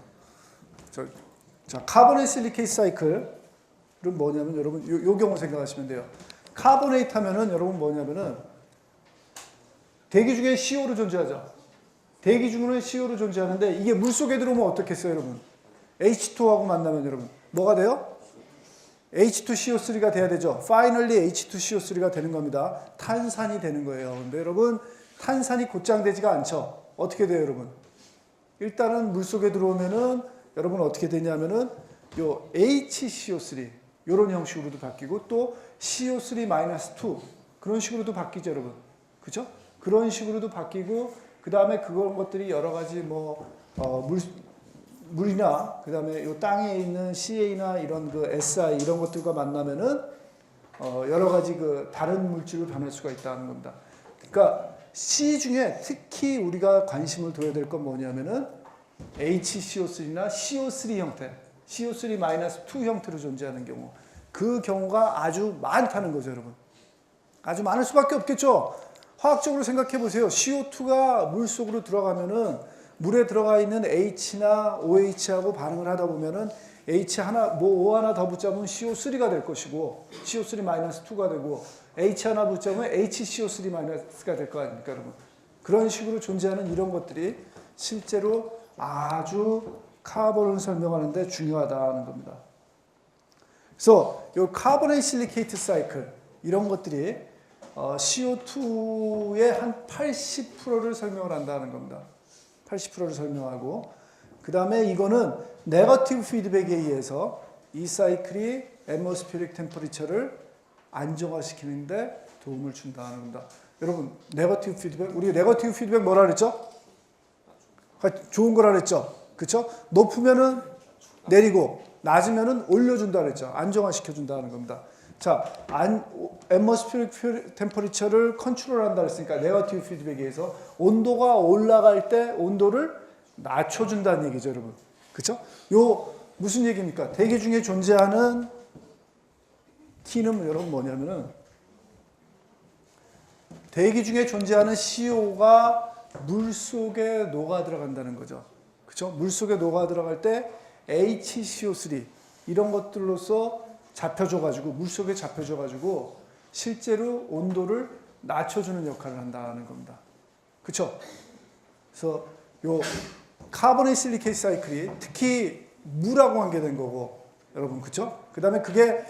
자, 카보네이 실리케이트 사이클은 뭐냐면 여러분 요 경우 생각하시면 돼요. 카보네이트 하면은 여러분 뭐냐면은 대기 중에 CO로 존재하죠. 대기 중에는 CO로 존재하는데 이게 물 속에 들어오면 어떻겠어요, 여러분? H2하고 만나면 여러분 뭐가 돼요? H2CO3가 돼야 되죠. Finally H2CO3가 되는 겁니다. 탄산이 되는 거예요. 근데 여러분 탄산이 곧장 되지가 않죠. 어떻게 돼요, 여러분? 일단은 물 속에 들어오면은 여러분 어떻게 되냐면은 요 HCO3 요런 형식으로도 바뀌고 또 CO3-2 그런 식으로도 바뀌죠, 여러분. 그죠? 그런 식으로도 바뀌고 그다음에 그런 것들이 여러 가지 물이나 그다음에 요 땅에 있는 CA나 이런 SI 이런 것들과 만나면은 여러 가지 다른 물질로 변할 수가 있다는 겁니다. 그러니까 C 중에 특히 우리가 관심을 둬야 될 건 뭐냐면은 HCO3나 CO3 형태, CO3-2 형태로 존재하는 경우, 그 경우가 아주 많다는 거죠, 여러분. 아주 많을 수밖에 없겠죠. 화학적으로 생각해 보세요. CO2가 물 속으로 들어가면은 물에 들어가 있는 H나 OH하고 반응을 하다 보면은 H 하나, O 하나 더 붙잡으면 CO3가 될 것이고, CO3-2가 되고, H 하나 붙잡으면 HCO3-가 될 거 아닙니까, 여러분? 그런 식으로 존재하는 이런 것들이 실제로 아주 카본을 설명하는데 중요하다는 겁니다. 그래서 이 카보네이 실리케이트 사이클, 이런 것들이 CO2의 한 80%를 설명을 한다는 겁니다. 80%를 설명하고 그 다음에 이거는 네거티브 피드백에 의해서 이 사이클이 애트모스피어릭 템퍼리처를 안정화시키는데 도움을 준다는 겁니다. 여러분 네거티브 피드백, 우리 네거티브 피드백 뭐라 그랬죠? 좋은 거라 그랬죠? 그렇죠? 높으면은 내리고 낮으면은 올려준다 그랬죠? 안정화시켜준다는 겁니다. 자, 애트모스피어릭 템퍼리처를 컨트롤한다 그랬으니까 네거티브 피드백에 의해서 온도가 올라갈 때 온도를 낮춰준다는 얘기죠, 여러분. 그쵸? 요 무슨 얘기입니까? 대기 중에 존재하는 T는 여러분 뭐냐면은 대기 중에 존재하는 CO가 물 속에 녹아 들어간다는 거죠. 그쵸? 물 속에 녹아 들어갈 때 HCO3 이런 것들로서 잡혀줘가지고 물 속에 잡혀줘가지고 실제로 온도를 낮춰주는 역할을 한다는 겁니다. 그쵸? 그래서 요 카보네이 실리케이트 사이클이 특히 물하고 관계된 거고 여러분 그쵸? 그 다음에 그게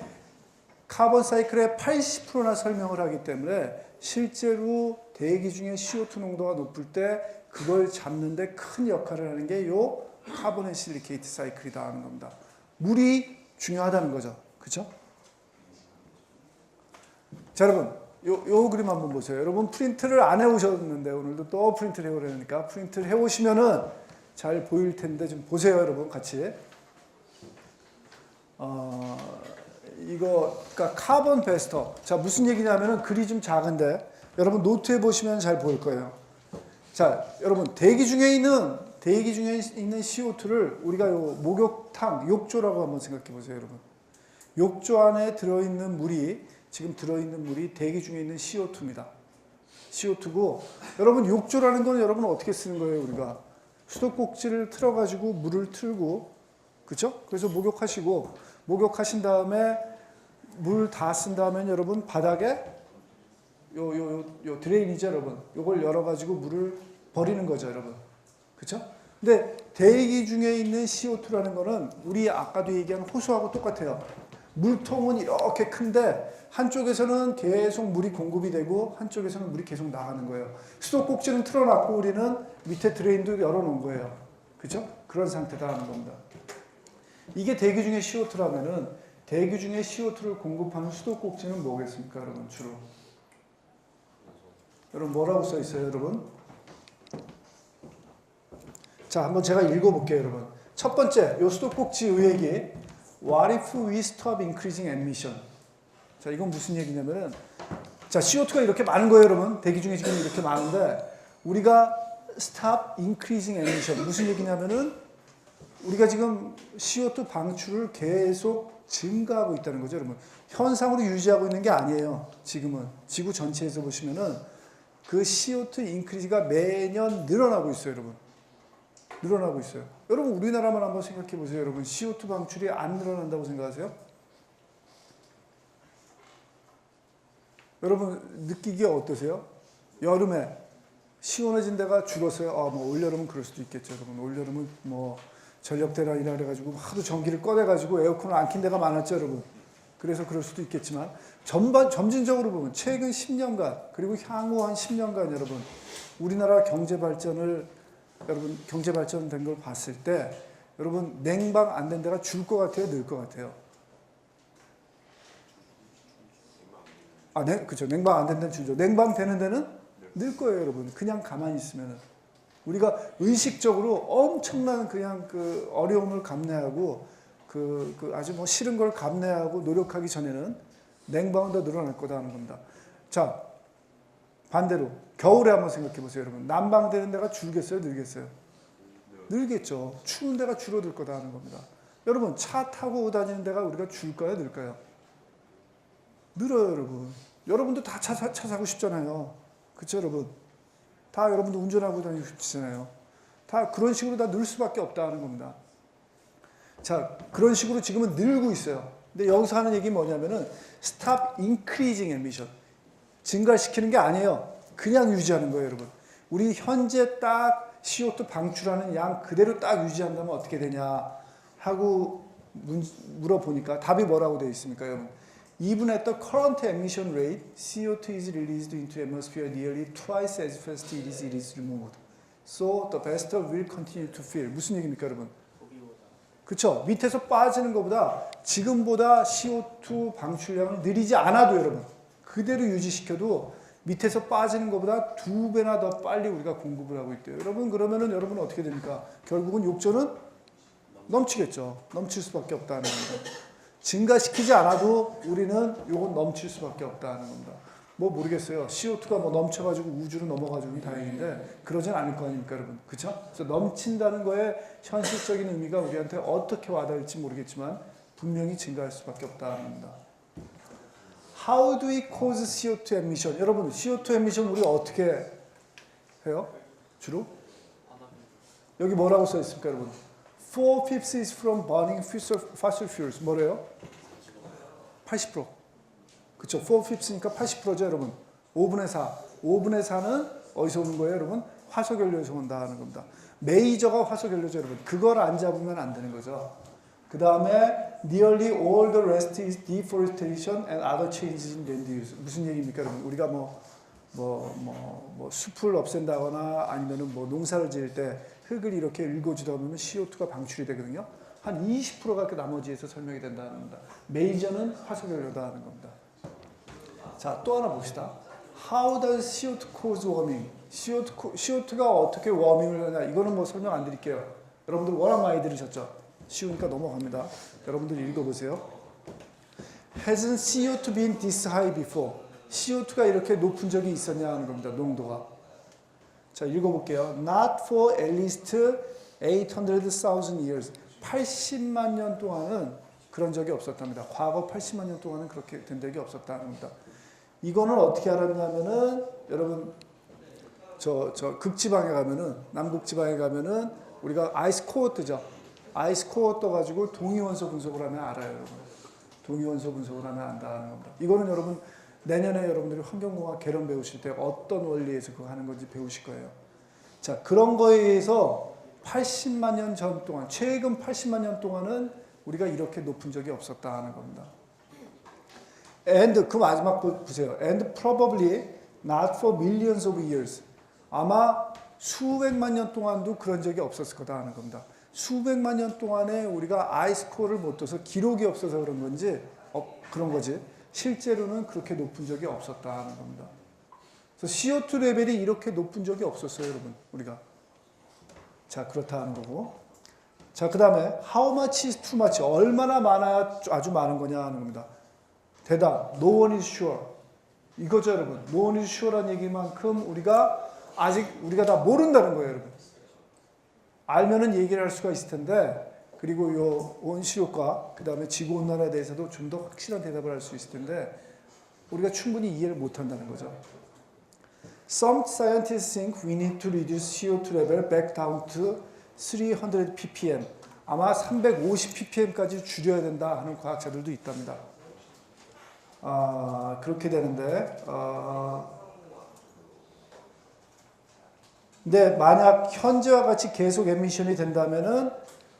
카본 사이클의 80%나 설명을 하기 때문에 실제로 대기 중에 CO2 농도가 높을 때 그걸 잡는데 큰 역할을 하는 게 요 카보네이 실리케이트 사이클이다 하는 겁니다. 물이 중요하다는 거죠. 그쵸? 자, 여러분 요 그림 한번 보세요. 여러분 프린트를 안 해오셨는데 오늘도 또 프린트를 해오려니까 프린트를 해오시면은 잘 보일 텐데 좀 보세요, 여러분 같이. 이거 그러니까 카본 베스터. 자, 무슨 얘기냐면은 글이 좀 작은데 여러분 노트에 보시면 잘 보일 거예요. 자, 여러분 대기 중에 있는 CO2를 우리가 요 목욕탕, 욕조라고 한번 생각해 보세요, 여러분. 욕조 안에 들어있는 물이 지금 들어있는 물이 대기 중에 있는 CO2입니다. CO2고 여러분 욕조라는 건 여러분 어떻게 쓰는 거예요, 우리가? 수도꼭지를 틀어가지고 물을 틀고 그렇죠? 그래서 목욕하신 다음에 물 다 쓴 다음에 여러분 바닥에 요 드레인이죠, 여러분. 요걸 열어가지고 물을 버리는 거죠, 여러분. 그렇죠? 근데 대기 중에 있는 CO2라는 거는 우리 아까도 얘기한 호수하고 똑같아요. 물통은 이렇게 큰데 한쪽에서는 계속 물이 공급이 되고 한쪽에서는 물이 계속 나가는 거예요. 수도꼭지는 틀어놨고 우리는 밑에 드레인도 열어놓은 거예요. 그렇죠? 그런 상태다 하는 겁니다. 이게 대기 중에 CO2라면은 대기 중에 CO2를 공급하는 수도꼭지는 뭐겠습니까, 여러분? 주로. 여러분 뭐라고 써 있어요, 여러분? 자, 한번 제가 읽어볼게요, 여러분. 첫 번째, 요 수도꼭지 의획이 What if we stop increasing emission? 자, 이건 무슨 얘기냐면은 자, CO2가 이렇게 많은 거예요, 여러분. 대기 중에 지금 이렇게 많은데 우리가 stop increasing emission 무슨 얘기냐면은 우리가 지금 CO2 방출을 계속 증가하고 있다는 거죠, 여러분. 현상으로 유지하고 있는 게 아니에요. 지금은 지구 전체에서 보시면은 그 CO2 인크리즈가 매년 늘어나고 있어요, 여러분. 늘어나고 있어요. 여러분 우리나라만 한번 생각해 보세요, 여러분. CO2 방출이 안 늘어난다고 생각하세요? 여러분 느끼기에 어떠세요? 여름에 시원해진 데가 줄었어요. 뭐 올여름은 그럴 수도 있겠죠, 여러분. 올여름은 뭐 전력 대란이라 그래가지고 하도 전기를 꺼내가지고 에어컨을 안 킨 데가 많았죠, 여러분. 그래서 그럴 수도 있겠지만 점진적으로 보면 최근 10년간 그리고 향후 한 10년간 여러분 우리나라 경제 발전된 걸 봤을 때 여러분 냉방 안 된 데가 줄 것 같아요, 늘 것 같아요? 네, 그렇죠. 냉방 안 된 데는 줄죠. 냉방 되는 데는 늘 거예요, 여러분. 그냥 가만히 있으면은. 우리가 의식적으로 엄청난 그냥 그 어려움을 감내하고 그 아주 뭐 싫은 걸 감내하고 노력하기 전에는 냉방은 더 늘어날 거다 하는 겁니다. 자, 반대로 겨울에 한번 생각해 보세요, 여러분. 난방되는 데가 줄겠어요, 늘겠어요? 늘겠죠. 추운 데가 줄어들 거다 하는 겁니다. 여러분 차 타고 다니는 데가 우리가 줄까요, 늘까요? 늘어요, 여러분. 여러분도 다 차 사고 싶잖아요. 그렇죠, 여러분? 다 여러분도 운전하고 다니고 싶잖아요. 다 그런 식으로 다 늘 수밖에 없다 하는 겁니다. 자, 그런 식으로 지금은 늘고 있어요. 근데 여기서 하는 얘기 뭐냐면은 stop increasing emission. 증가시키는 게 아니에요. 그냥 유지하는 거예요, 여러분. 우리 현재 딱 CO2 방출하는 양 그대로 딱 유지한다면 어떻게 되냐 하고 물어보니까 답이 뭐라고 되어 있습니까, 여러분? Even at the current emission rate, CO2 is released into the atmosphere nearly twice as fast as it is removed. So the vessel will continue to fill. 무슨 얘기입니까, 여러분? 그렇죠? 밑에서 빠지는 것보다 지금보다 CO2 방출량을 느리지 않아도 여러분 그대로 유지시켜도 밑에서 빠지는 것보다 2배나 더 빨리 우리가 공급을 하고 있대요. 여러분 그러면은 여러분은 어떻게 됩니까? 결국은 욕조는 넘치겠죠. 넘칠 수밖에 없다는 겁니다. 증가시키지 않아도 우리는 요건 넘칠 수밖에 없다는 겁니다. 뭐 모르겠어요. CO2가 뭐 넘쳐가지고 우주로 넘어가지고 다행인데 그러진 않을 거 아닙니까, 여러분? 그렇죠? 그래서 넘친다는 거에 현실적인 의미가 우리한테 어떻게 와닿을지 모르겠지만 분명히 증가할 수밖에 없다는 겁니다. How do we cause CO2 emission? 여러분, CO2 emission 우리가 어떻게 해요? 주로? 여기 뭐라고 써 있습니까, 여러분? 4/5 is from burning fossil fuels. 뭐래요? 80%. 그쵸? 4/5니까 80%죠, 여러분. 5분의 4. 5분의 4는 어디서 오는 거예요, 여러분? 화석연료에서 온다는 겁니다. 메이저가 화석연료죠, 여러분. 그걸 안 잡으면 안 되는 거죠. 그 다음에 nearly all the rest is deforestation and other changes in land use. 무슨 얘기입니까, 여러분? 우리가 숲을 없앤다거나 아니면은 뭐 농사를 지을 때 흙을 이렇게 일고주다 보면 CO2가 방출이 되거든요. 한 20%가 그 나머지에서 설명이 된다는 겁니다. 메이저는 화석연료다 하는 겁니다. 자, 또 하나 봅시다. How does CO2 cause warming? CO2가 어떻게 워밍을 하냐? 이거는 뭐 설명 안 드릴게요. 여러분들 워낙 많이 들으셨죠? 쉬우니까 넘어갑니다. 여러분들 읽어보세요. Hasn't CO2 been this high before? CO2가 이렇게 높은 적이 있었냐 하는 겁니다. 농도가. 자, 읽어볼게요. Not for at least 800,000 years. 80만 년 동안은 그런 적이 없었답니다. 과거 80만 년 동안은 그렇게 된 적이 없었다는 겁니다. 이거는 어떻게 알았냐면은 여러분 저 극지방에 가면은 남극지방에 가면은 우리가 아이스 코어 뜨죠. 아이스 코어 떠가지고 동위원소 분석을 하면 알아요, 여러분. 동위원소 분석을 하면 안다는 겁니다. 이거는 여러분 내년에 여러분들이 환경공학 개론 배우실 때 어떤 원리에서 그거 하는 건지 배우실 거예요. 자, 그런 거에 의해서 80만 년 전 동안, 최근 80만 년 동안은 우리가 이렇게 높은 적이 없었다 하는 겁니다. And 그 마지막 보세요. And probably not for millions of years. 아마 수백만 년 동안도 그런 적이 없었을 거다 하는 겁니다. 수백만 년 동안에 우리가 아이스코어를 못 떠서 기록이 없어서 그런 건지 그런 거지. 실제로는 그렇게 높은 적이 없었다 하는 겁니다. 그래서 CO2 레벨이 이렇게 높은 적이 없었어요, 여러분. 우리가. 자, 그렇다 하는 거고. 자, 그 다음에 how much is too much? 얼마나 많아야 아주 많은 거냐 하는 겁니다. 대답, no one is sure. 이거죠, 여러분. no one is sure라는 얘기만큼 우리가 아직 우리가 다 모른다는 거예요, 여러분. 알면은 얘기를 할 수가 있을 텐데, 그리고 요 온실효과, 그 다음에 지구온난화에 대해서도 좀 더 확실한 대답을 할 수 있을 텐데, 우리가 충분히 이해를 못 한다는 거죠. Some scientists think we need to reduce CO2 level back down to 300 ppm. 아마 350 ppm까지 줄여야 된다 하는 과학자들도 있답니다. 그렇게 되는데, 근데 만약 현재와 같이 계속 에미션이 된다면은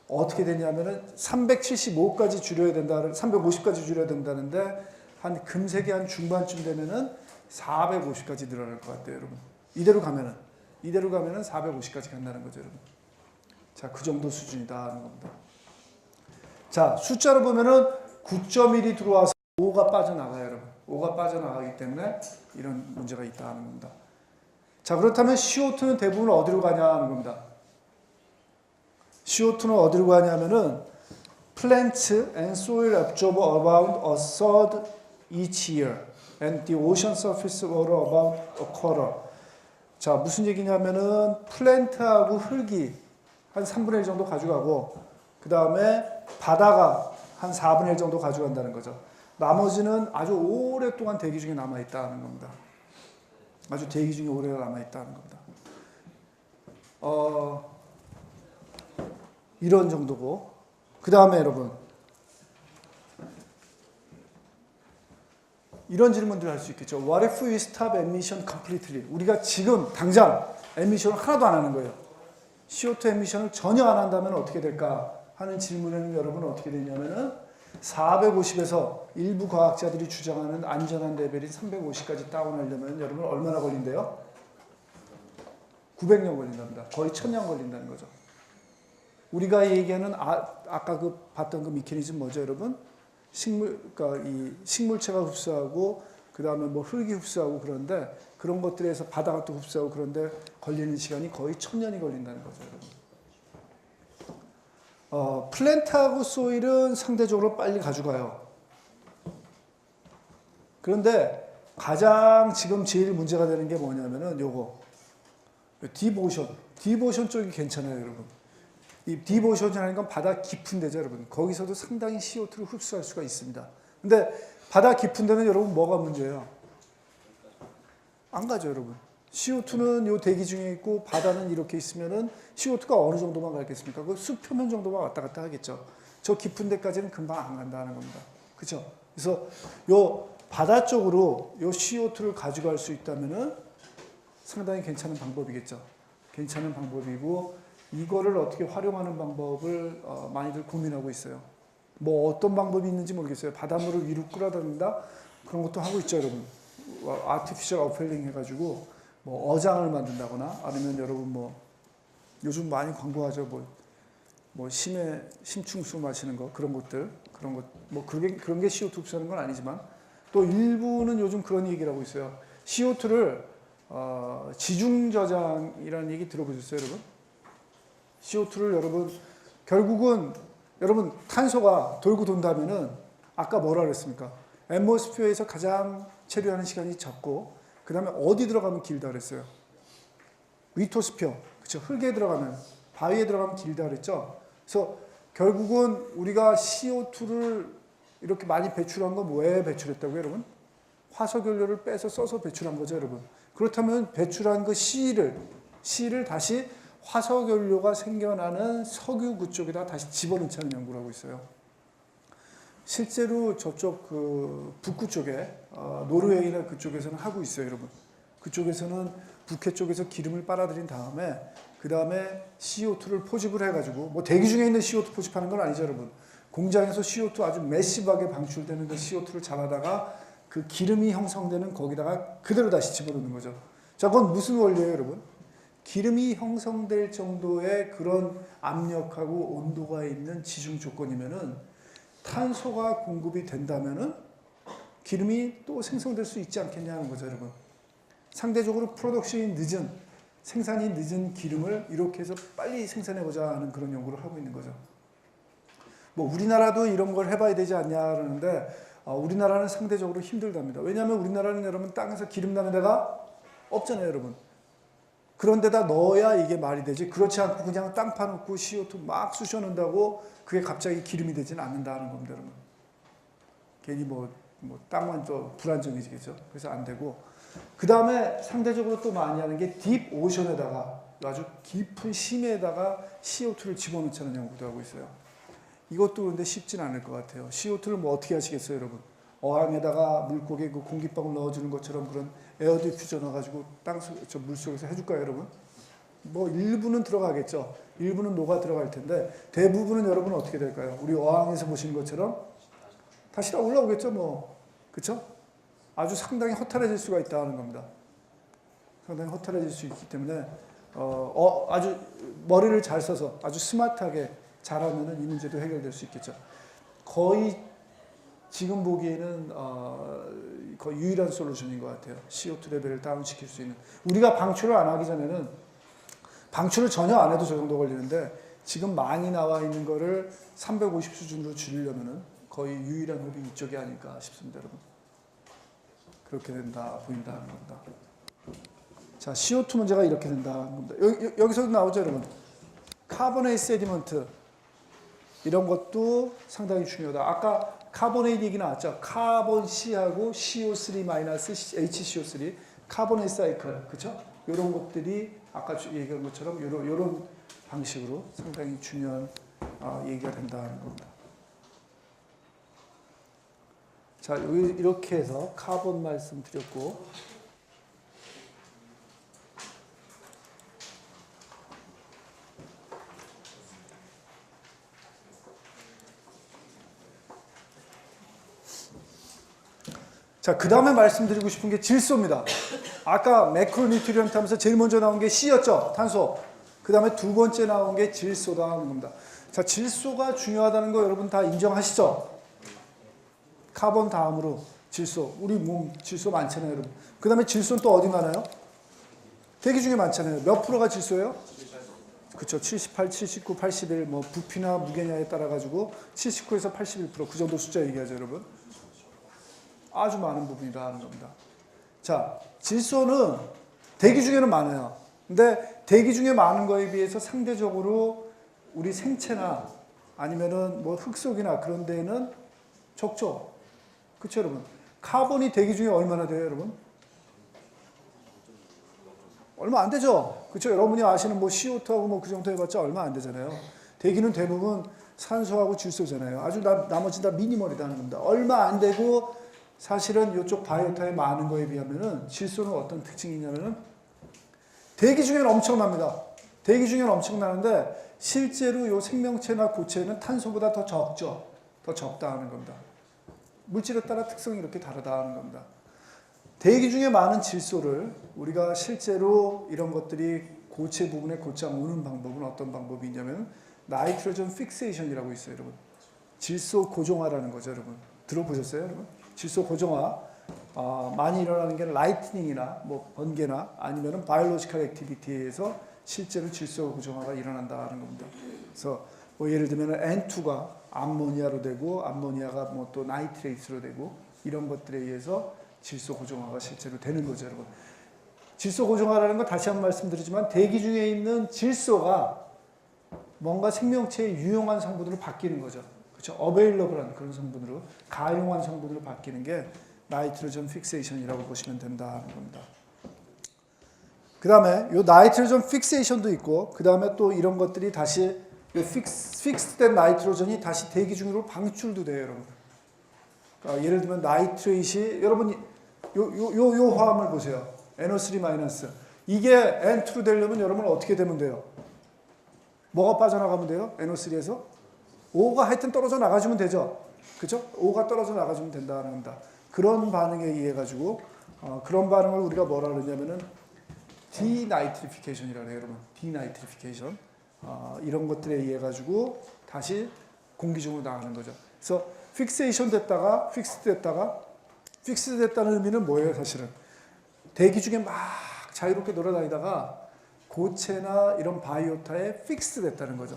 어떻게 되냐면은 375까지 줄여야 된다, 350까지 줄여야 된다는데 한 금세기 한 중반쯤 되면은 450까지 늘어날 것 같아요, 여러분. 이대로 가면은 450까지 간다는 거죠, 여러분. 자, 그 정도 수준이다 하는 겁니다. 자, 숫자로 보면은 9.1이 들어와서 5가 빠져나가요, 여러분. 5가 빠져나가기 때문에 이런 문제가 있다 하는 겁니다. 자, 그렇다면 CO2는 대부분 어디로 가냐 하는 겁니다. CO2는 어디로 가냐면은 plants and soil absorb about a third each year and the ocean surface water about a quarter. 자, 무슨 얘기냐면은 플랜트하고 흙이 한 3분의 1 정도 가져가고 그 다음에 바다가 한 4분의 1 정도 가져간다는 거죠. 나머지는 아주 오랫동안 대기 중에 남아있다는 겁니다. 아주 대기 중에 오래 남아있다는 겁니다. 이런 정도고, 그 다음에 여러분 이런 질문들을 할 수 있겠죠. What if we stop emission completely? 우리가 지금 당장 에미션을 하나도 안 하는 거예요. CO2 에미션을 전혀 안 한다면 어떻게 될까 하는 질문에는 여러분 어떻게 되냐면은 450에서 일부 과학자들이 주장하는 안전한 레벨인 350까지 다운하려면 여러분 얼마나 걸린대요? 900년 걸린답니다. 거의 1000년 걸린다는 거죠. 우리가 얘기하는 아까 그 봤던 그 미케니즘 뭐죠, 여러분? 그러니까 이 식물체가 흡수하고 그 다음에 뭐 흙이 흡수하고 그런데 그런 것들에서 바다가 또 흡수하고 그런데 걸리는 시간이 거의 1000년이 걸린다는 거죠, 여러분. 플랜트하고 소일은 상대적으로 빨리 가져가요. 그런데 가장 지금 제일 문제가 되는 게 뭐냐면은 요거 딥오션 쪽이 괜찮아요, 여러분. 이 딥오션이라는 건 바다 깊은 데죠, 여러분. 거기서도 상당히 CO2를 흡수할 수가 있습니다. 근데 바다 깊은 데는 여러분 뭐가 문제예요? 안 가죠, 여러분. CO2는 요 대기 중에 있고 바다는 이렇게 있으면은 CO2가 어느 정도만 가겠습니까? 그 수표면 정도만 왔다 갔다 하겠죠. 저 깊은 데까지는 금방 안 간다는 겁니다. 그렇죠? 그래서 요 바다 쪽으로 요 CO2를 가져갈 수 있다면은 상당히 괜찮은 방법이겠죠. 괜찮은 방법이고 이거를 어떻게 활용하는 방법을 많이들 고민하고 있어요. 뭐 어떤 방법이 있는지 모르겠어요. 바닷물을 위로 끌어당긴다 그런 것도 하고 있죠, 여러분. 아티피셜 어펠링 해가지고 뭐 어장을 만든다거나 아니면 여러분 뭐 요즘 많이 광고하죠. 뭐 심층수 마시는 거 그런 것들 그런 것 뭐 그런 게 CO2 흡수하는 건 아니지만 또 일부는 요즘 그런 얘기를 하고 있어요. CO2를 지중 저장이라는 얘기 들어보셨어요, 여러분? CO2를 여러분 결국은 여러분 탄소가 돌고 돈다면은 아까 뭐라 그랬습니까? 앰모스피어에서 가장 체류하는 시간이 적고 그 다음에 어디 들어가면 길다 그랬어요? 리토스피어, 그렇죠? 흙에 들어가면 바위에 들어가면 길다 그랬죠? 그래서 결국은 우리가 CO2를 이렇게 많이 배출한 건 왜 배출했다고요, 여러분? 화석연료를 빼서 써서 배출한 거죠, 여러분. 그렇다면 배출한 그 C를 다시 화석연료가 생겨나는 석유 그쪽에다 다시 집어넣자는 연구를 하고 있어요. 실제로 저쪽 그 북구 쪽에 노르웨이나 그쪽에서는 하고 있어요, 여러분. 그쪽에서는 북해 쪽에서 기름을 빨아들인 다음에 그 다음에 CO2를 포집을 해가지고 뭐 대기 중에 있는 CO2 포집하는 건 아니죠, 여러분. 공장에서 CO2 아주 매시브하게 방출되는 그 CO2를 잡아다가 그 기름이 형성되는 거기다가 그대로 다시 집어넣는 거죠. 자, 그건 무슨 원리예요, 여러분? 기름이 형성될 정도의 그런 압력하고 온도가 있는 지중 조건이면은 탄소가 공급이 된다면은 기름이 또 생성될 수 있지 않겠냐는 거죠, 여러분. 상대적으로 프로덕션이 늦은, 생산이 늦은 기름을 이렇게 해서 빨리 생산해보자 하는 그런 연구를 하고 있는 거죠. 뭐 우리나라도 이런 걸 해봐야 되지 않냐 그러는데 우리나라는 상대적으로 힘들답니다. 왜냐하면 우리나라는 여러분 땅에서 기름 나는 데가 없잖아요, 여러분. 그런 데다 넣어야 이게 말이 되지. 그렇지 않고 그냥 땅 파놓고 CO2 막 쑤셔 넣는다고 그게 갑자기 기름이 되지는 않는다는 겁니다, 여러분. 괜히 뭐 땅만 또 불안정해지겠죠. 그래서 안 되고. 그 다음에 상대적으로 또 많이 하는 게 딥 오션에다가 아주 깊은 심해에다가 CO2를 집어넣자는 연구도 하고 있어요. 이것도 그런데 쉽진 않을 것 같아요. CO2를 뭐 어떻게 하시겠어요, 여러분? 어항에다가 물고기 그 공기방울 넣어주는 것처럼 그런 에어 디퓨저 넣어가지고 물속에서 해줄까요, 여러분? 뭐 일부는 들어가겠죠. 일부는 녹아 들어갈 텐데 대부분은 여러분 어떻게 될까요? 우리 어항에서 보시는 것처럼 다시 올라오겠죠, 뭐. 그쵸? 아주 상당히 허탈해질 수가 있다는 겁니다. 상당히 허탈해질 수 있기 때문에 아주 머리를 잘 써서 아주 스마트하게 잘하면은 이 문제도 해결될 수 있겠죠. 거의 지금 보기에는 거의 유일한 솔루션인 것 같아요. CO2 레벨을 다운시킬 수 있는. 우리가 방출을 안 하기 전에는 방출을 전혀 안 해도 저 정도 걸리는데 지금 많이 나와 있는 거를 350 수준으로 줄이려면은 거의 유일한 흡이 이쪽이 아닐까 싶습니다, 여러분. 그렇게 보인다는 겁니다. 자, CO2 문제가 이렇게 된다는 겁니다. 여기서도 나오죠, 여러분. 카보네이트 세디먼트. 이런 것도 상당히 중요하다. 아까 카보네이트 얘기 나왔죠. 카본 C하고 CO3-HCO3, 카보네이트 사이클, 그렇죠? 이런 것들이 아까 얘기한 것처럼 이런 방식으로 상당히 중요한 얘기가 된다는 겁니다. 자, 이렇게 해서 카본 말씀드렸고, 자, 그 다음에 말씀드리고 싶은 게 질소입니다. 아까 매크로뉴트리언트 하면서 제일 먼저 나온 게 C였죠, 탄소. 그 다음에 두 번째 나온 게 질소다는 겁니다. 자, 질소가 중요하다는 거 여러분 다 인정하시죠? 카본 다음으로 질소. 우리 몸 질소 많잖아요, 여러분. 그 다음에 질소는 또 어디 많아요? 대기 중에 많잖아요. 몇 프로가 질소예요? 그렇죠. 78, 79, 81, 뭐 부피나 무게냐에 따라 가지고 79에서 81%, 그 정도 숫자 얘기하죠, 여러분. 아주 많은 부분이라는 겁니다. 자, 질소는 대기 중에는 많아요. 근데 대기 중에 많은 거에 비해서 상대적으로 우리 생체나 아니면은 뭐 흙속이나 그런 데에는 적죠. 그렇죠, 여러분? 카본이 대기 중에 얼마나 돼요, 여러분? 얼마 안 되죠. 그렇죠? 여러분이 아시는 뭐 CO2하고 뭐 그 정도 해봤자 얼마 안 되잖아요. 대기는 대부분 산소하고 질소잖아요. 아주 나머지 다 미니멀이라는 겁니다. 얼마 안 되고 사실은 이쪽 바이오타에 많은 거에 비하면은 질소는 어떤 특징이 있냐면은 대기 중에는 엄청납니다. 대기 중에는 엄청나는데 실제로 이 생명체나 고체는 탄소보다 더 적죠. 더 적다 하는 겁니다. 물질에 따라 특성이 이렇게 다르다 하는 겁니다. 대기 중에 많은 질소를 우리가 실제로 이런 것들이 고체 부분에 곧장 오는 방법은 어떤 방법이 있냐면 나이트로전 픽세이션이라고 있어요, 여러분. 질소 고정화라는 거죠, 여러분. 들어보셨어요, 여러분? 질소 고정화. 많이 일어나는 게 라이트닝이나 뭐 번개나 아니면은 바이올로지컬 액티비티에서 실제로 질소 고정화가 일어난다는 겁니다. 그래서 뭐 예를 들면 N2가 암모니아로 되고 암모니아가 뭐 또 나이트레이트로 되고 이런 것들에 의해서 질소 고정화가 실제로 되는 거죠, 여러분. 질소 고정화라는 건 다시 한번 말씀드리지만 대기 중에 있는 질소가 뭔가 생명체의 유용한 성분으로 바뀌는 거죠. 그렇죠? 어베일러블한 그런 성분으로 가용한 성분으로 바뀌는 게 나이트로전 픽세이션이라고 보시면 된다는 겁니다. 그 다음에 요 나이트로전 픽세이션도 있고 그 다음에 또 이런 것들이 다시 픽스된 나이트로전이 다시 대기 중으로 방출도 돼요, 여러분. 그러니까 예를 들면 나이트레이시 여러분 요 화합을 보세요. NO3- 이게 N2로 되려면 여러분 어떻게 되면 돼요? 뭐가 빠져나가면 돼요? NO3에서? O가 하여튼 떨어져 나가주면 되죠. 그죠? O가 떨어져 나가주면 된다는 겁니다. 그런 반응에 의해 가지고 그런 반응을 우리가 뭐라 그러냐면은 디나이트리피케이션이라고 해요, 여러분. 디나이트리피케이션. 이런 것들에 의해 가지고 다시 공기 중으로 나가는 거죠. 그래서 픽세이션 됐다가 픽스 됐다는 의미는 뭐예요, 사실은? 대기 중에 막 자유롭게 돌아다니다가 고체나 이런 바이오타에 픽스 됐다는 거죠.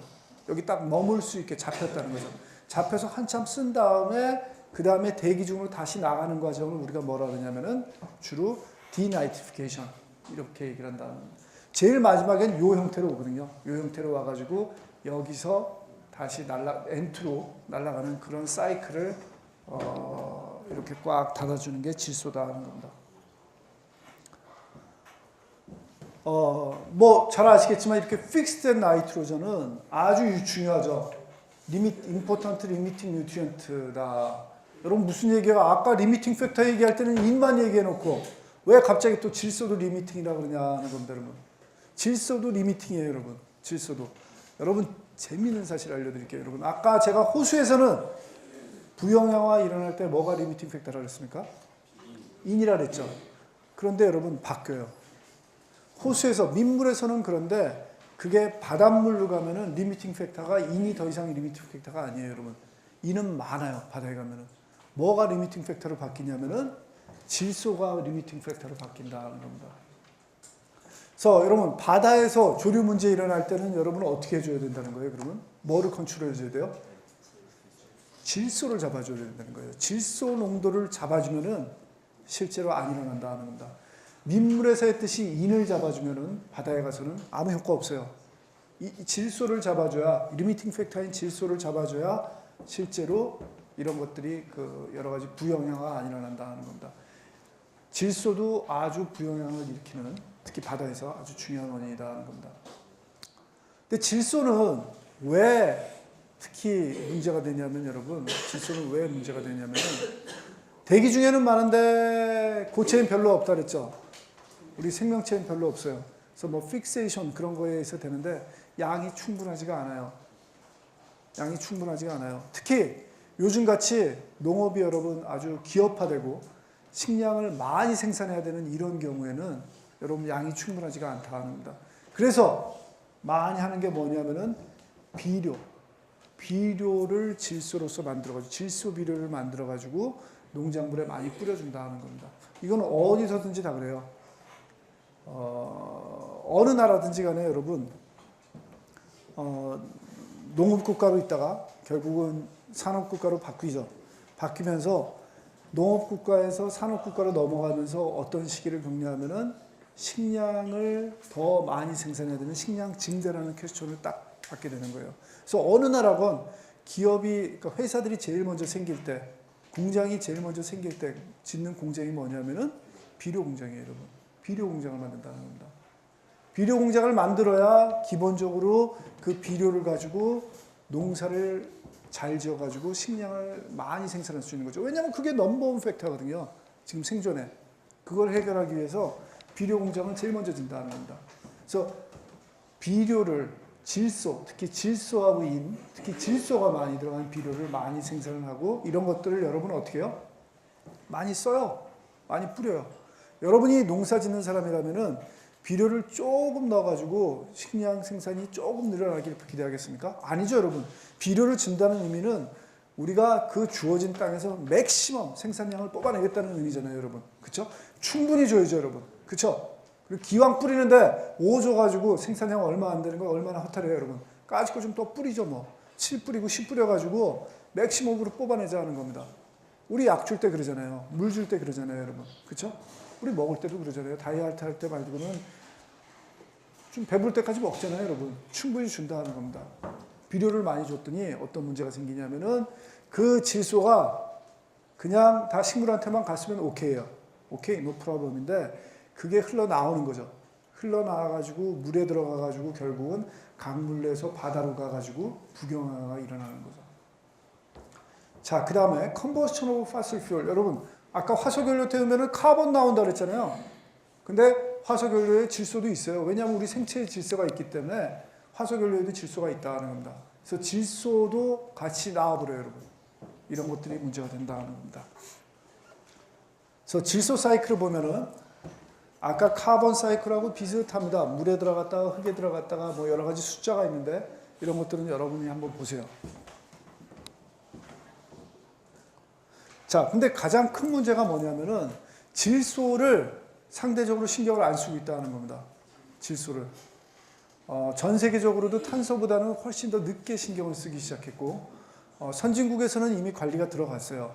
여기 딱 머물 수 있게 잡혔다는 거죠. 잡혀서 한참 쓴 다음에 그 다음에 대기 중으로 다시 나가는 과정을 우리가 뭐라 그러냐면은 주로 디나이트리피케이션 이렇게 얘기를 한다는 겁니다. 제일 마지막엔 요 형태로 오거든요. 요 형태로 와가지고 여기서 다시 N2로 날아가는 그런 사이클을 이렇게 꽉 닫아주는 게 질소다 하는 겁니다. 뭐 잘 아시겠지만 이렇게 픽스된 나이트로전은 아주 중요하죠. 임포턴트 리미팅 뉴트리언트다. 여러분 무슨 얘기가 아까 리미팅 팩터 얘기할 때는 인만 얘기해 놓고 왜 갑자기 또 질소도 리미팅이라고 그러냐는 겁니다, 여러분. 질소도 리미팅이에요, 여러분. 질소도. 여러분 재미있는 사실 알려드릴게요, 여러분. 아까 제가 호수에서는 부영향화 일어날 때 뭐가 리미팅 팩터라고 그랬습니까? 인이라 그랬죠. 그런데 여러분 바뀌어요. 호수에서 민물에서는 그런데 그게 바닷물로 가면은 리미팅 팩터가 인이 더 이상 리미팅 팩터가 아니에요, 여러분. 인은 많아요, 바다에 가면은. 뭐가 리미팅 팩터로 바뀌냐면은 질소가 리미팅 팩터로 바뀐다는 겁니다. 그래서 여러분 바다에서 조류 문제 일어날 때는 여러분은 어떻게 해줘야 된다는 거예요, 그러면? 뭐를 컨트롤 해줘야 돼요? 질소를 잡아줘야 된다는 거예요. 질소 농도를 잡아주면은 실제로 안 일어난다는 겁니다. 민물에서 했듯이 인을 잡아주면은 바다에 가서는 아무 효과 없어요. 이 질소를 잡아줘야, 리미팅 팩터인 질소를 잡아줘야 실제로 이런 것들이 그 여러 가지 부영향화가 안 일어난다는 겁니다. 질소도 아주 부영향을 일으키는, 특히 바다에서 아주 중요한 원인이라는 겁니다. 근데 질소는 왜 특히 문제가 되냐면 여러분, 질소는 왜 문제가 되냐면 대기 중에는 많은데 고체는 별로 없다 그랬죠. 우리 생명체는 별로 없어요. 그래서 뭐 픽세이션 그런 거에 의해서 되는데 양이 충분하지가 않아요. 양이 충분하지가 않아요. 특히 요즘같이 농업이 여러분 아주 기업화되고 식량을 많이 생산해야 되는 이런 경우에는 여러분 양이 충분하지가 않다는 겁니다. 그래서 많이 하는 게 뭐냐면은 비료를 질소로서 만들어가지고 질소 비료를 만들어가지고 농작물에 많이 뿌려준다는 겁니다. 이건 어디서든지 다 그래요. 어느 나라든지 간에 여러분 농업국가로 있다가 결국은 산업국가로 바뀌죠. 바뀌면서 농업국가에서 산업국가로 넘어가면서 어떤 시기를 겪냐면은 식량을 더 많이 생산해야 되는 식량 증대라는 퀘스천을 딱 받게 되는 거예요. 그래서 어느 나라건 기업이, 그러니까 회사들이 제일 먼저 생길 때, 공장이 제일 먼저 생길 때 짓는 공장이 뭐냐면은 비료 공장이에요, 여러분. 비료 공장을 만든다는 겁니다. 비료 공장을 만들어야 기본적으로 그 비료를 가지고 농사를 잘 지어가지고 식량을 많이 생산할 수 있는 거죠. 왜냐하면 그게 넘버원 팩터거든요. 지금 생존에. 그걸 해결하기 위해서 비료 공장을 제일 먼저 진다는 겁니다. 그래서 비료를 질소, 특히 질소하고 인, 특히 질소가 많이 들어간 비료를 많이 생산을 하고 이런 것들을 여러분은 어떻게 해요? 많이 써요. 많이 뿌려요. 여러분이 농사 짓는 사람이라면은 비료를 조금 넣어가지고 식량 생산이 조금 늘어나길 기대하겠습니까? 아니죠, 여러분. 비료를 준다는 의미는 우리가 그 주어진 땅에서 맥시멈 생산량을 뽑아내겠다는 의미잖아요, 여러분. 그쵸? 충분히 줘야죠, 여러분. 그쵸? 그리고 기왕 뿌리는데 5 줘가지고 생산량 얼마 안 되는 거 얼마나 허탈해요, 여러분. 까짓 거 좀 또 뿌리죠, 뭐. 7 뿌리고 10 뿌려가지고 맥시멈으로 뽑아내자 하는 겁니다. 우리 약 줄 때 그러잖아요. 물 줄 때 그러잖아요, 여러분. 그쵸? 우리 먹을 때도 그러잖아요. 다이어트 할 때 말고는 좀 배부를 때까지 먹잖아요, 여러분. 충분히 준다 하는 겁니다. 비료를 많이 줬더니 어떤 문제가 생기냐면은 그 질소가 그냥 다 식물한테만 갔으면 오케이예요. 오케이, 노 프로블럼인데 그게 흘러나오는 거죠. 흘러나와가지고 물에 들어가가지고 결국은 강물에서 바다로 가가지고 부경화가 일어나는 거죠. 자, 그 다음에 컨버스천 오브 파슬 퓨얼. 여러분, 아까 화석연료 태우면 카본 나온다 그랬잖아요. 근데 화석연료에 질소도 있어요. 왜냐하면 우리 생체에 질소가 있기 때문에 화석연료에도 질소가 있다는 겁니다. 그래서 질소도 같이 나와버려요, 여러분. 이런 것들이 문제가 된다는 겁니다. 그래서 질소 사이클을 보면은 아까 카본 사이클하고 비슷합니다. 물에 들어갔다가 흙에 들어갔다가 뭐 여러 가지 숫자가 있는데 이런 것들은 여러분이 한번 보세요. 자, 근데 가장 큰 문제가 뭐냐면은 질소를 상대적으로 신경을 안 쓰고 있다는 겁니다. 질소를. 전 세계적으로도 탄소보다는 훨씬 더 늦게 신경을 쓰기 시작했고, 선진국에서는 이미 관리가 들어갔어요.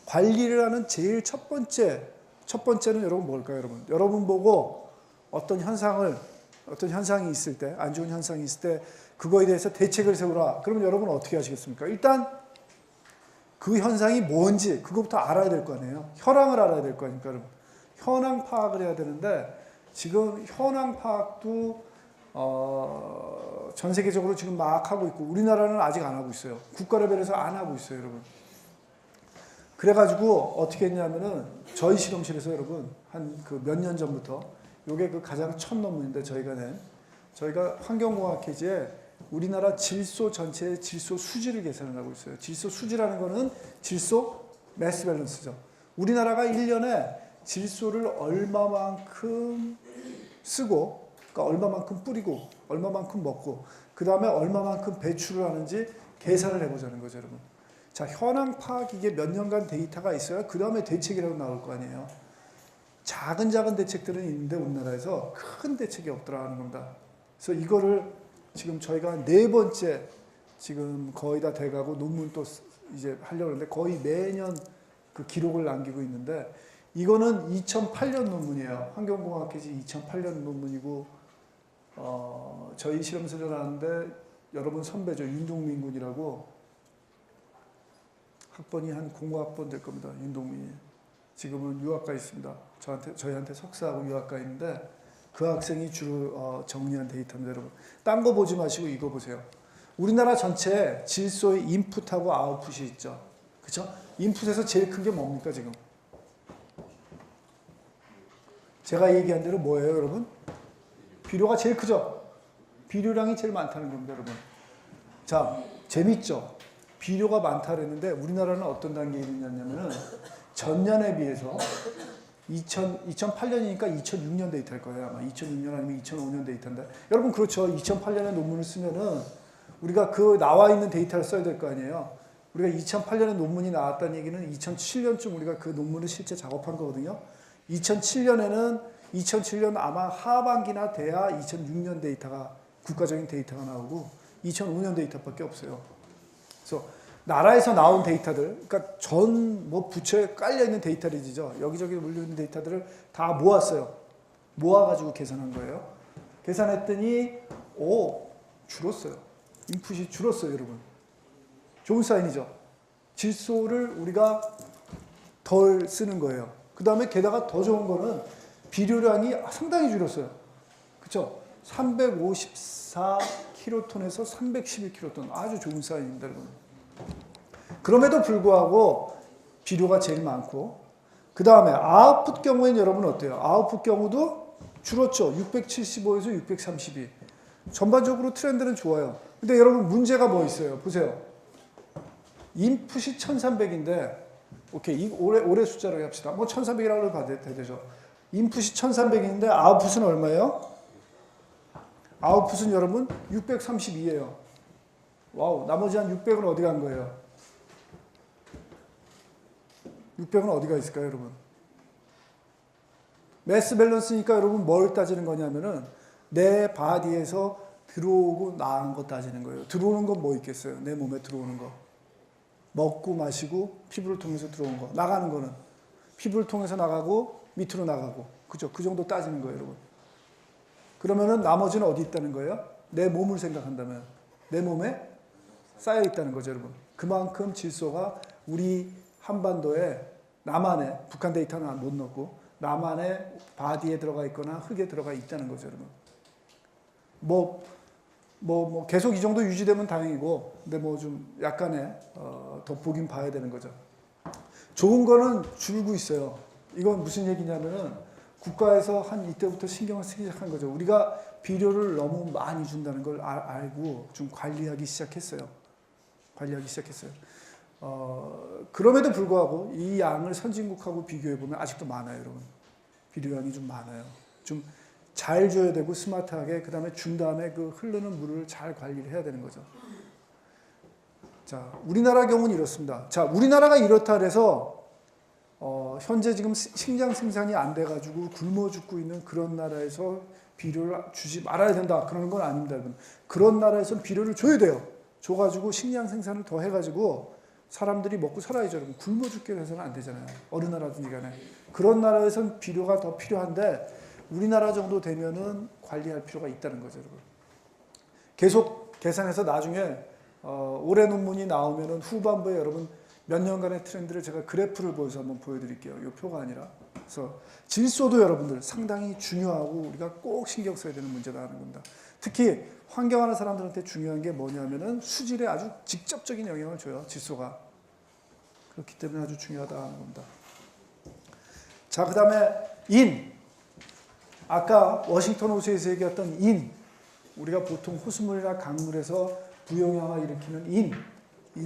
관리를 하는 제일 첫 번째는 여러분 뭘까요, 여러분? 여러분 보고 어떤 현상이 있을 때, 안 좋은 현상이 있을 때, 그거에 대해서 대책을 세우라. 그러면 여러분 어떻게 하시겠습니까? 일단, 그 현상이 뭔지 그것부터 알아야 될 거 아니에요. 현황을 알아야 될 거 아닙니까, 여러분. 현황 파악을 해야 되는데 지금 현황 파악도 전 세계적으로 지금 막 하고 있고 우리나라는 아직 안 하고 있어요. 국가 레벨에서 안 하고 있어요, 여러분. 그래가지고 어떻게 했냐면은 저희 실험실에서 여러분 한 그 몇 년 전부터 요게 그 가장 첫 논문인데 저희가 환경공학회지에 우리나라 질소 전체의 질소 수지를 계산을 하고 있어요. 질소 수지라는 거는 질소 매스 밸런스죠. 우리나라가 1년에 질소를 얼마만큼 쓰고, 그러니까 얼마만큼 뿌리고, 얼마만큼 먹고, 그 다음에 얼마만큼 배출을 하는지 계산을 해보자는 거죠, 여러분. 자, 현황 파악 이게 몇 년간 데이터가 있어야 그 다음에 대책이라고 나올 거 아니에요. 작은 대책들은 있는데 우리나라에서 큰 대책이 없더라는 겁니다. 그래서 이거를 지금 저희가 4번째 지금 거의 다 돼가고 논문 또 이제 하려고 하는데 거의 매년 그 기록을 남기고 있는데 이거는 2008년 논문이에요. 환경공학회지 2008년 논문이고 저희 실험실에 나왔는데 여러분 선배죠. 윤동민 군이라고 학번이 한 공학번 될 겁니다. 윤동민이. 지금은 유학가 있습니다. 저희한테 석사하고 유학가 있는데 그 학생이 주로 정리한 데이터입니다, 여러분. 딴 거 보지 마시고 이거 보세요. 우리나라 전체 질소의 인풋하고 아웃풋이 있죠. 그렇죠? 인풋에서 제일 큰 게 뭡니까, 지금? 제가 얘기한 대로 뭐예요, 여러분? 비료가 제일 크죠? 비료량이 제일 많다는 겁니다, 여러분. 자, 재밌죠? 비료가 많다 그랬는데 우리나라는 어떤 단계에 있냐면은 전년에 비해서 2008년이니까 2006년 데이터일 거예요. 아마 2006년 아니면 2005년 데이터인데. 여러분, 그렇죠. 2008년에 논문을 쓰면은 우리가 그 나와 있는 데이터를 써야 될 거 아니에요. 우리가 2008년에 논문이 나왔다는 얘기는 2007년쯤 우리가 그 논문을 실제 작업한 거거든요. 2007년 아마 하반기나 돼야 2006년 데이터가 국가적인 데이터가 나오고 2005년 데이터밖에 없어요. 그래서 나라에서 나온 데이터들, 그러니까 전 뭐 부처에 깔려 있는 데이터리지죠. 여기저기 몰려 있는 데이터들을 다 모았어요. 모아가지고 계산한 거예요. 계산했더니 줄었어요. 인풋이 줄었어요, 여러분. 좋은 사인이죠. 질소를 우리가 덜 쓰는 거예요. 그 다음에 게다가 더 좋은 거는 비료량이 상당히 줄었어요. 그렇죠? 354킬로톤에서 311킬로톤. 아주 좋은 사인입니다, 여러분. 그럼에도 불구하고 비료가 제일 많고, 그 다음에 아웃풋 경우에는 여러분 어때요? 아웃풋 경우도 줄었죠. 675에서 632. 전반적으로 트렌드는 좋아요. 근데 여러분 문제가 뭐 있어요? 보세요. 인풋이 1300인데, 오케이, 올해 숫자로 합시다. 뭐 1300이라고 봐도 되죠. 인풋이 1300인데 아웃풋은 얼마예요? 아웃풋은 여러분 632예요. 와우, 나머지 한 600은 어디 간 거예요? 600은 어디가 있을까요, 여러분? 매스 밸런스니까 여러분 뭘 따지는 거냐면은 내 바디에서 들어오고 나간 거 따지는 거예요. 들어오는 건 뭐 있겠어요? 내 몸에 들어오는 거. 먹고 마시고 피부를 통해서 들어온 거. 나가는 거는 피부를 통해서 나가고 밑으로 나가고. 그죠? 그 정도 따지는 거예요, 여러분. 그러면은 나머지는 어디 있다는 거예요? 내 몸을 생각한다면 내 몸에 쌓여 있다는 거죠, 여러분. 그만큼 질소가 우리 한반도에 남한에, 북한 데이터는 못 넣고 남한의 바디에 들어가 있거나 흙에 들어가 있다는 거죠, 여러분. 계속 이 정도 유지되면 다행이고, 근데 뭐 좀 약간의 돋보긴 봐야 되는 거죠. 좋은 거는 줄고 있어요. 이건 무슨 얘기냐면은 국가에서 한 이때부터 신경을 쓰기 시작한 거죠. 우리가 비료를 너무 많이 준다는 걸 알고 좀 관리하기 시작했어요. 그럼에도 불구하고 이 양을 선진국하고 비교해보면 아직도 많아요, 여러분. 비료량이 좀 많아요. 좀 잘 줘야 되고 스마트하게, 그 다음에 준 다음에 그 흐르는 물을 잘 관리를 해야 되는 거죠. 자, 우리나라 경우는 이렇습니다. 자, 우리나라가 이렇다 그래서 현재 지금 식량 생산이 안 돼가지고 굶어 죽고 있는 그런 나라에서 비료를 주지 말아야 된다, 그런 건 아닙니다, 여러분. 그런 나라에서는 비료를 줘야 돼요. 줘가지고 식량 생산을 더 해가지고 사람들이 먹고 살아야죠, 여러분. 굶어 죽게 해서는 안 되잖아요. 어느 나라든지 간에. 그런 나라에서는 비료가 더 필요한데 우리나라 정도 되면은 관리할 필요가 있다는 거죠, 여러분. 계속 계산해서 나중에 올해 논문이 나오면은 후반부에 여러분 몇 년간의 트렌드를 제가 그래프를 보여서 한번 보여드릴게요. 이 표가 아니라. 그래서 질소도 여러분들 상당히 중요하고 우리가 꼭 신경 써야 되는 문제다 하는 겁니다. 특히 환경하는 사람들한테 중요한 게 뭐냐면은 수질에 아주 직접적인 영향을 줘요, 질소가. 그렇기 때문에 아주 중요하다 하는 겁니다. 자, 그 다음에 아까 워싱턴 호수에서 얘기했던 우리가 보통 호수물이나 강물에서 부영향을 일으키는 인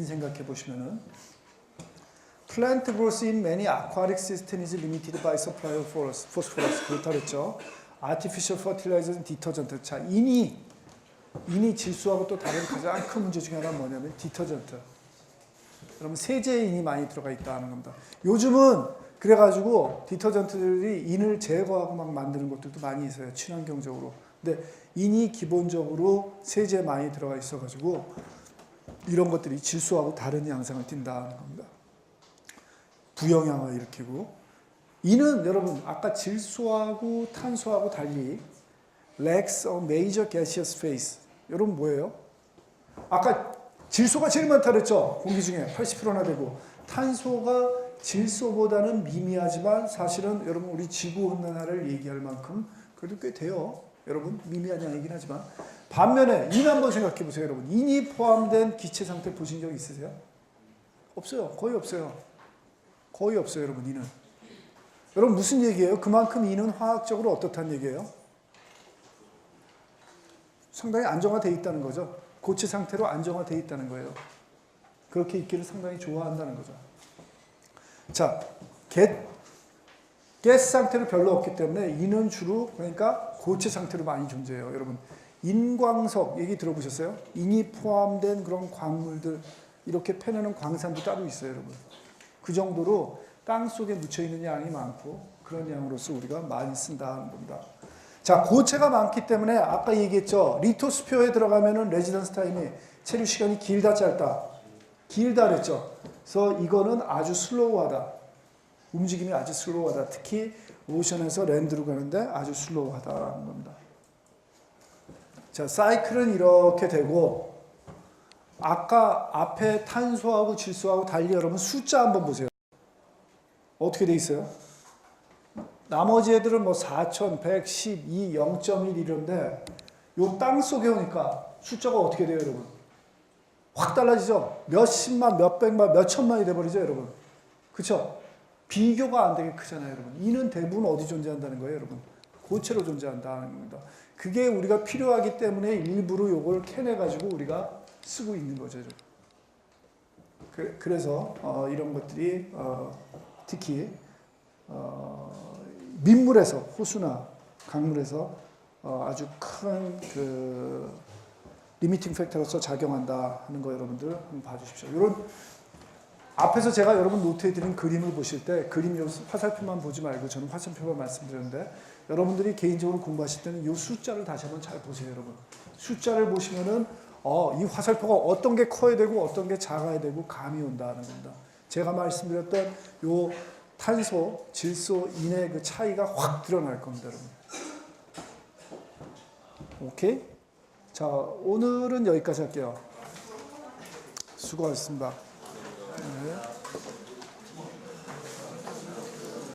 생각해 보시면은 Plant growth in many aquatic systems is limited by supply of phosphorus. 그렇다 그랬죠. Artificial fertilizers and detergent. 자, 인이 질소하고 또 다른 가장 큰 문제 중에 하나는 뭐냐면 디터전트. 그러면 세제에 인이 많이 들어가 있다는 겁니다. 요즘은 그래가지고 디터전트들이 인을 제거하고 막 만드는 것들도 많이 있어요, 친환경적으로. 근데 인이 기본적으로 세제에 많이 들어가 있어가지고 이런 것들이 질소하고 다른 양상을 띈다는 겁니다. 부영향을 일으키고. 인은 여러분 아까 질소하고 탄소하고 달리 lacks a major gaseous phase. 여러분 뭐예요? 아까 질소가 제일 많다 그랬죠? 공기 중에 80%나 되고. 탄소가 질소보다는 미미하지만 사실은 여러분 우리 지구온난화를 얘기할 만큼 그래도 꽤 돼요. 여러분 미미한 양이긴 하지만. 반면에 인 한번 생각해 보세요, 여러분. 인이 포함된 기체 상태 보신 적 있으세요? 없어요. 거의 없어요. 여러분. 인은. 여러분 무슨 얘기예요? 그만큼 인은 화학적으로 어떻다는 얘기예요? 상당히 안정화되어 있다는 거죠. 고체 상태로 안정화되어 있다는 거예요. 그렇게 있기를 상당히 좋아한다는 거죠. 자, 가스 상태로 별로 없기 때문에 인은 주로 그러니까 고체 상태로 많이 존재해요. 여러분 인광석 얘기 들어보셨어요? 인이 포함된 그런 광물들 이렇게 패내는 광산도 따로 있어요, 여러분. 그 정도로 땅 속에 묻혀 있는 양이 많고 그런 양으로서 우리가 많이 쓴다는 겁니다. 자, 고체가 많기 때문에 아까 얘기했죠. 리토스피어에 들어가면은 레지던스 타임이 체류 시간이 길다 짧다. 길다 그랬죠. 그래서 이거는 아주 슬로우하다. 움직임이 아주 슬로우하다. 특히 오션에서 랜드로 가는데 아주 슬로우하다는 겁니다. 자, 사이클은 이렇게 되고 아까 앞에 탄소하고 질소하고 달리 여러분 숫자 한번 보세요. 어떻게 돼 있어요? 나머지 애들은 뭐 4112, 0.1 이런데 요 땅 속에 오니까 숫자가 어떻게 돼요, 여러분? 확 달라지죠? 몇십만, 몇백만, 몇천만이 돼버리죠, 여러분? 그쵸? 비교가 안 되게 크잖아요, 여러분. 이는 대부분 어디 존재한다는 거예요, 여러분? 고체로 존재한다는 겁니다. 그게 우리가 필요하기 때문에 일부러 요걸 캐내가지고 우리가 쓰고 있는 거죠, 여러분. 그래서 이런 것들이 특히 민물에서, 호수나 강물에서 아주 큰 그 리미팅 팩터로서 작용한다 하는 거 여러분들 한번 봐주십시오. 이런 앞에서 제가 여러분 노트해드린 그림을 보실 때 그림 화살표만 보지 말고 저는 화살표만 말씀드렸는데 여러분들이 개인적으로 공부하실 때는 이 숫자를 다시 한번 잘 보세요, 여러분. 숫자를 보시면은 이 화살표가 어떤 게 커야 되고 어떤 게 작아야 되고 감이 온다는 겁니다. 제가 말씀드렸던 요 탄소, 질소 인의 그 차이가 확 드러날 겁니다, 여러분. 오케이? 자, 오늘은 여기까지 할게요. 수고하셨습니다. 네.